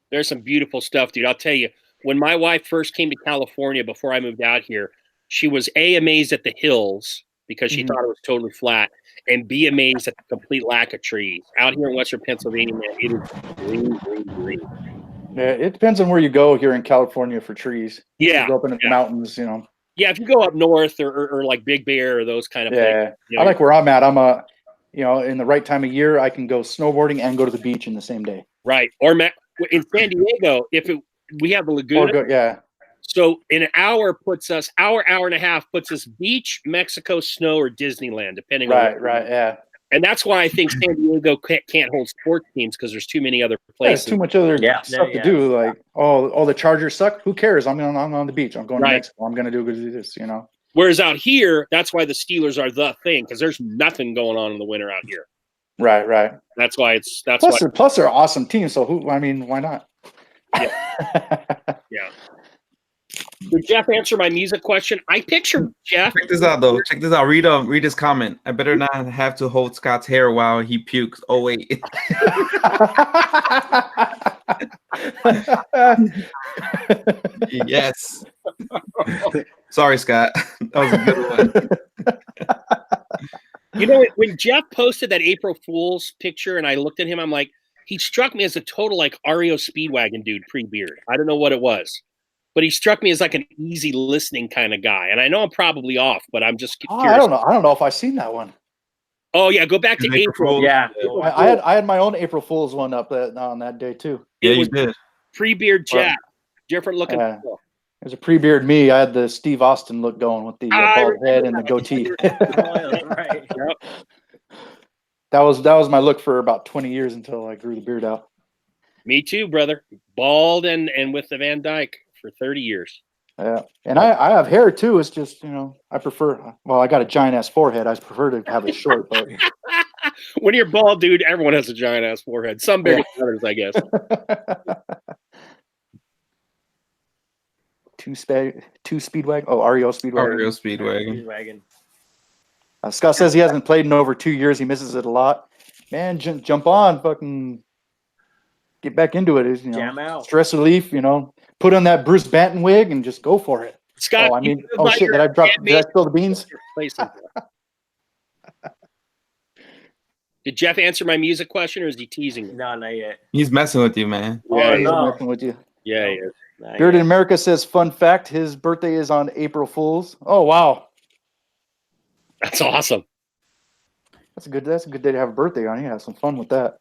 There's some beautiful stuff, dude. I'll tell you, when my wife first came to California before I moved out here, she was amazed at the hills because she thought it was totally flat, and B, amazed at the complete lack of trees. Out here in Western Pennsylvania, man, it is green, green, green. Yeah, it depends on where you go here in California for trees. Yeah. You go up in the mountains, you know. Yeah, if you go up north or like Big Bear or those kind of places. I like where I'm at. I'm in the right time of year, I can go snowboarding and go to the beach in the same day. Right. Or in San Diego, we have the Laguna. So an hour and a half puts us beach, Mexico, snow, or Disneyland, depending on yeah. And that's why I think San Diego can't hold sports teams because there's too many other places. There's too much other stuff to do. Like, all the Chargers suck. Who cares? I'm on the beach. I'm going to Mexico. I'm going to do this. You know. Whereas out here, that's why the Steelers are the thing because there's nothing going on in the winter out here. Right. That's why plus they're an awesome team. So why not? Yeah. Did Jeff answer my music question? I picture Jeff. Check this out, though. Check this out. Read his comment. I better not have to hold Scott's hair while he pukes. Oh, wait. Yes. Sorry, Scott. That was a good one. You know, when Jeff posted that April Fool's picture and I looked at him, I'm like, he struck me as a total like REO Speedwagon dude pre-beard. I don't know what it was. But he struck me as like an easy listening kind of guy. And I know I'm probably off, but I'm just curious. I don't know if I've seen that one. Oh, yeah. Go back to April. Yeah. I had my own April Fool's one up on that day, too. Yeah, you did. Pre-beard Jeff. Different looking. There's a pre-beard me. I had the Steve Austin look going with the bald head and the goatee. Right. That was my look for about 20 years until I grew the beard out. Me too, brother. Bald and with the Van Dyke for 30 years. Yeah, and I have hair too. It's just, I prefer. Well, I got a giant ass forehead. I prefer to have it short, but when you're bald, dude, everyone has a giant ass forehead. Some bigger than others, I guess. Two Speedwagon. Oh, REO Speedwagon. REO Speedwagon. Scott says he hasn't played in over 2 years. He misses it a lot. Man, jump on, fucking get back into it. Jam out. Stress relief. Put on that Bruce Banton wig and just go for it. Scott, shit! Did I spill the beans? Did Jeff answer my music question, or is he teasing me? No, not yet. He's messing with you, man. Yeah, he's messing with you. Yeah, he is. Bearded America says, fun fact, his birthday is on April Fool's. Oh, wow. That's awesome. That's a good day to have a birthday on. You have some fun with that.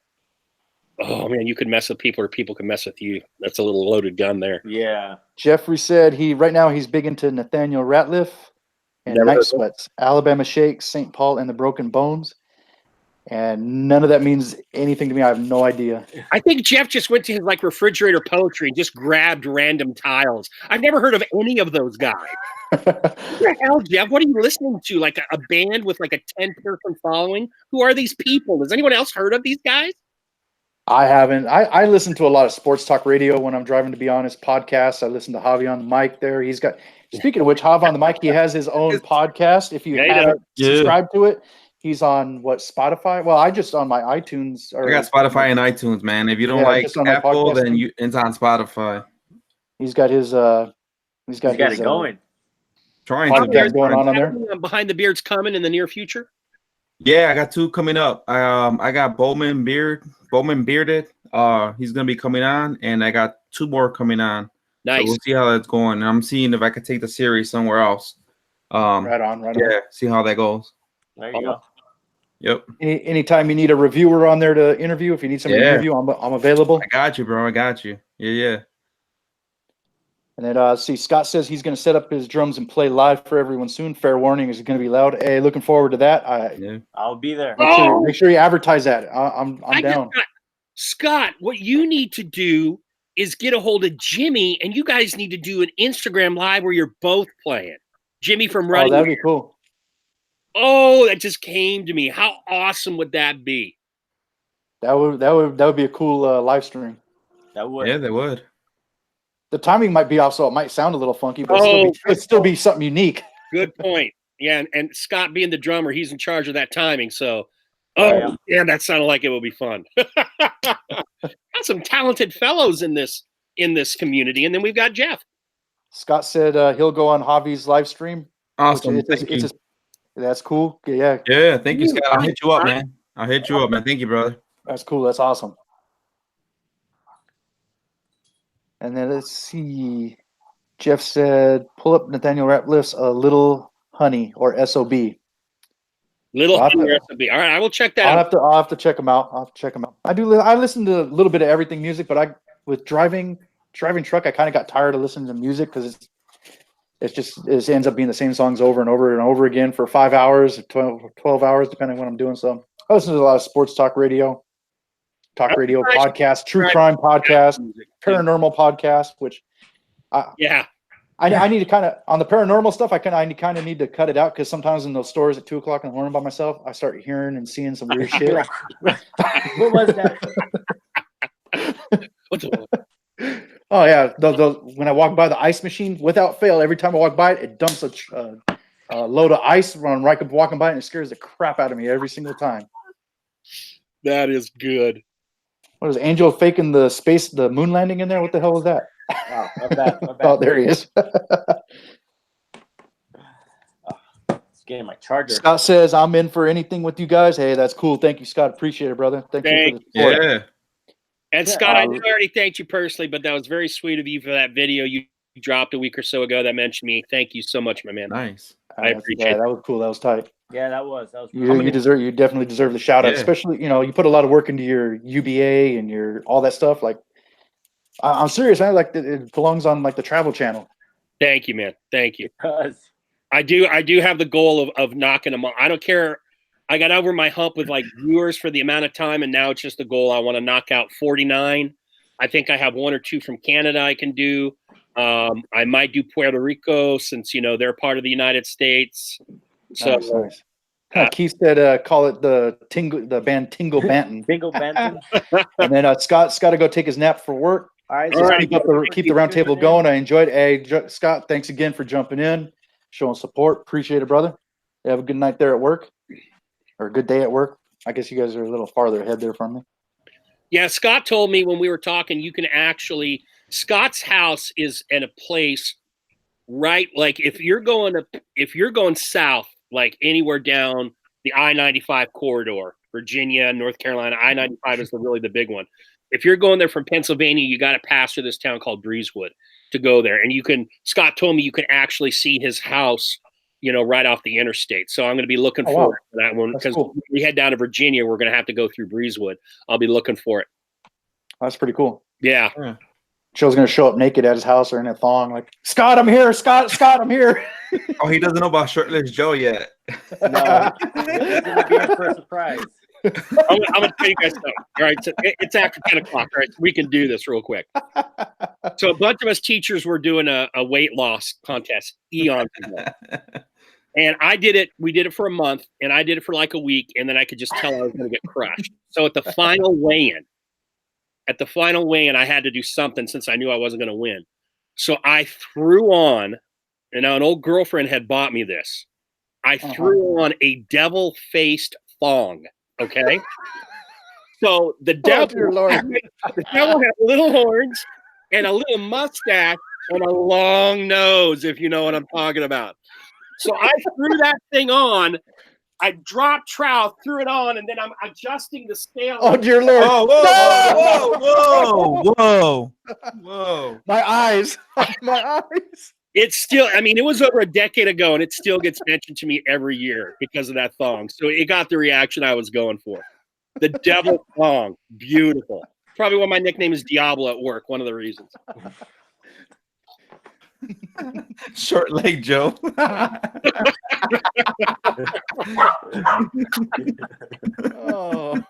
Oh, man, you could mess with people or people can mess with you. That's a little loaded gun there. Yeah. Jeffrey said right now he's big into Nathaniel Ratliff and Night Sweats, Alabama Shakes, St. Paul, and the Broken Bones. And none of that means anything to me. I have no idea. I think Jeff just went to his refrigerator poetry and just grabbed random tiles. I've never heard of any of those guys. What the hell, Jeff? What are you listening to? Like a band with like a 10-person following? Who are these people? Has anyone else heard of these guys? I haven't. I listen to a lot of sports talk radio when I'm driving, to be honest. Podcasts. I listen to Javi on the mic there. He's got, speaking of which, Javi on the mic, he has his own podcast. If you haven't subscribed to it, he's on Spotify? Well, I just on my iTunes. I got Spotify and iTunes, man. If you don't like Apple, then it's on Spotify. He's got his he's got it going. Trying to going on there. Behind the Beards coming in the near future. Yeah, I got 2 coming up. I got Bowman Bearded. He's gonna be coming on, and I got 2 more coming on. Nice. So we'll see how that's going. And I'm seeing if I could take the series somewhere else. Right on. Yeah, see how that goes. There you go. Yep. Anytime you need a reviewer on there to interview, if you need somebody to interview, I'm available. I got you, bro. I got you. Yeah. And then Scott says he's going to set up his drums and play live for everyone soon. Fair warning, is going to be loud. Hey, looking forward to that. I'll be there. Make sure you advertise that. I'm down. Scott, what you need to do is get a hold of Jimmy, and you guys need to do an Instagram live where you're both playing. Jimmy from Running. Oh, that'd be cool. Oh, that just came to me. How awesome would that be? That would be a cool live stream. That would. Yeah, they would. The timing might be off, so it might sound a little funky, but it'd still be something unique. Good point. Yeah, and Scott being the drummer, he's in charge of that timing. So, yeah, that sounded like it would be fun. Got some talented fellows in this community, and then we've got Jeff. Scott said he'll go on Javi's live stream. Awesome. That's cool. Yeah. Yeah, thank you, Scott. I'll hit you up, man. Thank you, brother. That's cool. That's awesome. And then let's see. Jeff said, pull up Nathaniel Ratliff's Little Honey or SOB. Little Honey or SOB. All right, I will check that out. I'll have to check them out. I listen to a little bit of everything music, but with driving truck, I kind of got tired of listening to music because it ends up being the same songs over and over and over again for 5 hours, 12 hours, depending on what I'm doing. So I listen to a lot of sports talk radio podcasts, true crime podcasts, paranormal podcasts, which I need to kind of, on the paranormal stuff, I kind of need to cut it out because sometimes in those stores at 2 o'clock in the morning by myself, I start hearing and seeing some weird shit. What was that? Oh yeah, when I walk by the ice machine, without fail, every time I walk by it, it dumps a load of ice when I'm walking by it, and it scares the crap out of me every single time. That is good. What is Angel faking the moon landing in there? What the hell was that? Oh, my bad. Oh, there he is. It's getting my charger. Scott says, I'm in for anything with you guys. Hey, that's cool. Thank you, Scott. Appreciate it, brother. Thank you for the support. Yeah. And Scott, I know I already thanked you personally, but that was very sweet of you for that video you dropped a week or so ago that mentioned me. Thank you so much, my man. Nice. I appreciate it. That was cool. That was tight. Yeah, that was. You definitely deserve the shout out, especially, you put a lot of work into your UBA and your all that stuff. Like, I'm serious, man. Like, it belongs on like the Travel Channel. Thank you, man. Thank you. I do have the goal of knocking them on. I don't care. I got over my hump with like viewers for the amount of time, and now it's just the goal. I want to knock out 49. I think I have 1 or 2 from Canada I can do. I might do Puerto Rico since they're part of the United States. So nice. Keith said, "Call it the band Tingle Banton." Tingle Banton. And then Scott's got to go take his nap for work. All right. Keep the round table going. I enjoyed it. Hey, Scott, thanks again for jumping in, showing support. Appreciate it, brother. You have a good night there at work, or a good day at work. I guess you guys are a little farther ahead there from me. Yeah, Scott told me when we were talking, you can actually Scott's house is in a place right, like if you're going south, like anywhere down the I-95 corridor, Virginia, North Carolina, I-95 is really the big one. If you're going there from Pennsylvania, you got to pass through this town called Breezewood to go there. And Scott told me you can actually see his house, right off the interstate. So I'm going to be looking forward to that one because when we head down to Virginia, we're going to have to go through Breezewood. I'll be looking for it. That's pretty cool. Yeah. Joe's going to show up naked at his house or in a thong, like, Scott, I'm here. Scott, I'm here. Oh, he doesn't know about Shirtless Joe yet. No, it's going to be in for a surprise. I'm going to tell you guys something. All right, so it's after 10 o'clock. All right, so we can do this real quick. So a bunch of us teachers were doing a weight loss contest eons ago. And we did it for a month, and I did it for like a week, and then I could just tell I was going to get crushed. So at the final weigh-in, I had to do something since I knew I wasn't going to win. So I threw on, and now an old girlfriend had bought me this. I threw on a devil-faced thong, okay? So the devil had little horns and a little mustache and a long nose, if you know what I'm talking about. So I threw that thing on. I dropped trout, threw it on, and then I'm adjusting the scale. Oh, dear Lord. Whoa. My eyes. It's still, it was over a decade ago, and it still gets mentioned to me every year because of that thong. So it got the reaction I was going for. The devil thong. Beautiful. Probably why my nickname is Diablo at work. One of the reasons. Short leg Joe. Oh.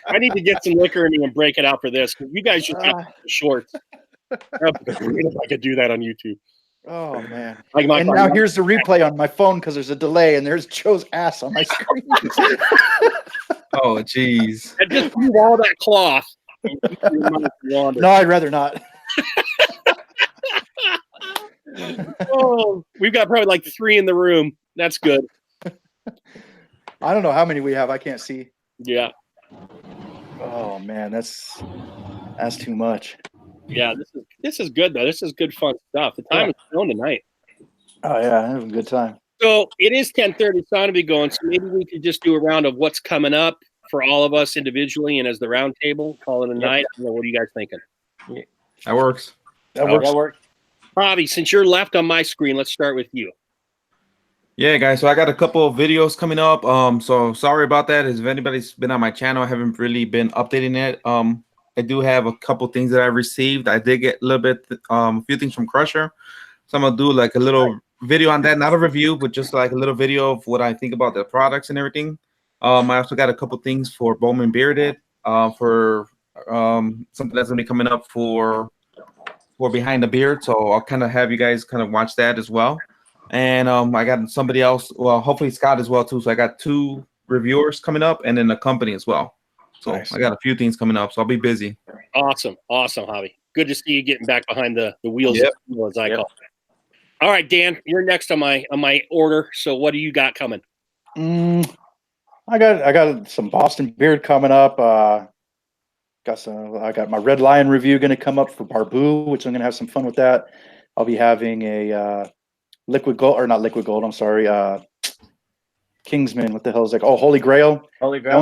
I need to get some liquor in me and break it out for this. You guys just got shorts. If I could do that on YouTube. Oh man! Like And now here's the replay on my phone because there's a delay, and there's Joe's ass on my screen. Oh, jeez. And just move all that cloth. No, I'd rather not. Oh, we've got probably like 3 in the room. That's good. I don't know how many we have. I can't see. Yeah. Oh man, that's too much. Yeah, this is good though. This is good fun stuff. The time is flown tonight. Oh yeah, having a good time. So it is 10:30. So I'm gonna be going. So maybe we could just do a round of what's coming up for all of us individually and as the round table. Call it a night. I don't know, what are you guys thinking? Yeah. That works. That works. Bobby, since you're left on my screen, let's start with you. Yeah, guys. So I got a couple of videos coming up. So sorry about that. If anybody's been on my channel, I haven't really been updating it. I do have a couple things that I received. I did get a little bit, a few things from Crusher. So I'm gonna do like a little video on that, not a review, but just like a little video of what I think about the products and everything. I also got a couple things for Bowman Bearded, for something that's gonna be coming up for Behind the Beard. So I'll kind of have you guys kind of watch that as well. And I got somebody else, well, hopefully Scott as well too. So I got 2 reviewers coming up and then a company as well. So nice. I got a few things coming up, so I'll be busy. Awesome, Javi. Good to see you getting back behind the wheels, as I call it. All right, Dan, you're next on my order. So what do you got coming? I got some Boston Beard coming up. I got my Red Lion review going to come up for Barbu, which I'm going to have some fun with that. I'll be having a liquid gold, or not liquid gold. I'm sorry, Kingsman. What the hell is that? Oh, Holy Grail. Holy Grail. That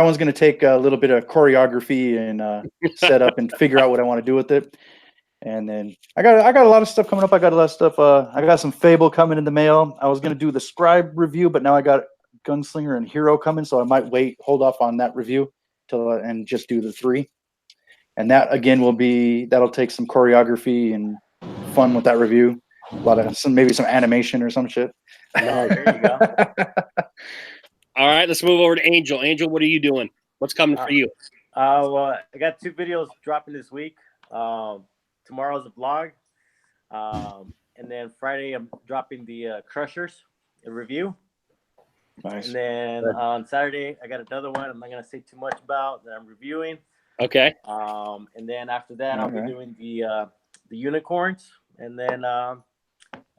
one's gonna take a little bit of choreography and set up and figure out what I want to do with it. And then I got a lot of stuff coming up. I got a lot of stuff. I got some Fable coming in the mail. I was gonna do the Scribe review, but now I got Gunslinger and Hero coming, so I might hold off on that review and just do the 3. And that again that'll take some choreography and fun with that review. A lot of maybe some animation or some shit. No, there you go. All right, let's move over to Angel. Angel, what are you doing? What's coming for you? Well, I got 2 videos dropping this week. Tomorrow's a vlog, and then Friday I'm dropping the Crushers review. Nice. And then on Saturday I got another one. I'm not gonna say too much about that I'm reviewing. Okay. And then after that I'll be doing the unicorns, and then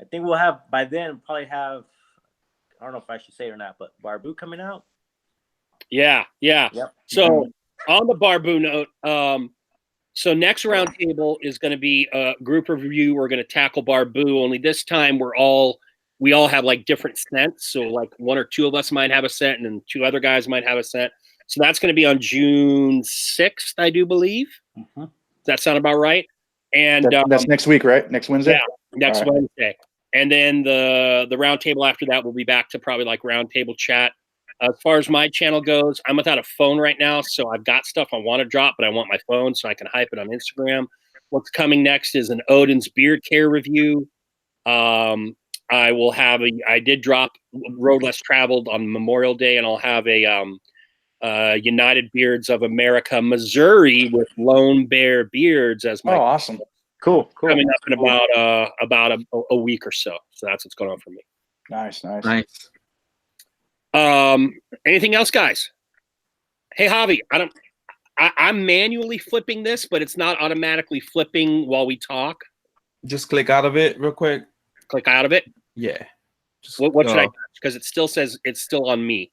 I think we'll have by then probably have, I don't know if I should say it or not, but Barbu coming out. Yeah. Yep. So on the Barbu note, so next round table is going to be a group review. We're going to tackle Barbu. Only this time we all have like different scents. So like 1 or 2 of us might have a scent, and then 2 other guys might have a scent. So that's going to be on June 6th, I do believe. Mm-hmm. Does that sound about right? And that's next week, right? Next Wednesday. Yeah, next Wednesday. And then the round table after that will be back to probably like round table chat. As far as my channel goes, I'm without a phone right now, so I've got stuff I want to drop, but I want my phone so I can hype it on Instagram. What's coming next is an Odin's beard care review. I will have I did drop Road Less Traveled on Memorial Day, and I'll have a United Beards of America, Missouri with Lone Bear Beards as my. Oh, awesome. Cool. Coming up in about a week or so. So that's what's going on for me. Nice. Anything else, guys? Hey, Javi, I'm manually flipping this, but it's not automatically flipping while we talk. Just click out of it real quick. Click out of it? Yeah. What should I touch? Because it still says it's still on me.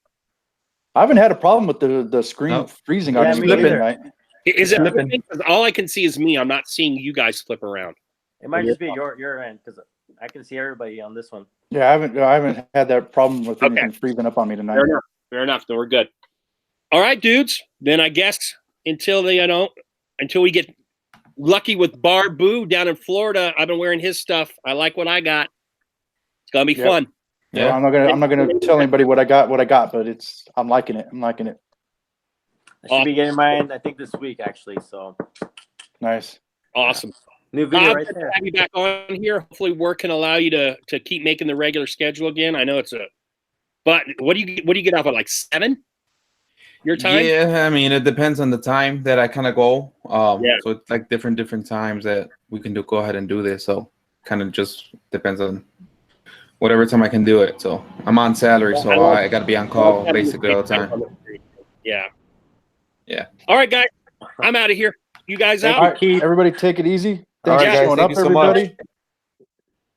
I haven't had a problem with the screen freezing on me, right? Is it flipping? Because all I can see is me. I'm not seeing you guys flip around. It might just be your end, because I can see everybody on this one. Yeah, I haven't had that problem with anything freezing up on me tonight. Fair enough. Then we're good. All right, dudes. Then I guess until we get lucky with Barbu down in Florida, I've been wearing his stuff. I like what I got. It's gonna be fun. Yeah, I'm not gonna tell anybody what I got, but I'm liking it. I should be getting mine, I think, this week actually. So nice, awesome. New video right there. Have you back on here. Hopefully, work can allow you to keep making the regular schedule again. I know but what do you get off at, like 7? Your time? Yeah, I mean it depends on the time that I kind of go. So it's like different times that we can go ahead and do this. So kind of just depends on whatever time I can do it. So I'm on salary, so I got to be on call basically all the time. Yeah. Yeah. All right, guys. I'm out of here. You guys out? All right, everybody take it easy. All Thanks right, for guys. showing Thank up, you so much. everybody.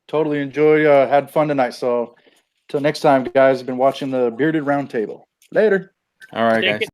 Totally enjoy, had fun tonight. So till next time, guys, been watching the Bearded Roundtable. Later. All right, Take guys. it.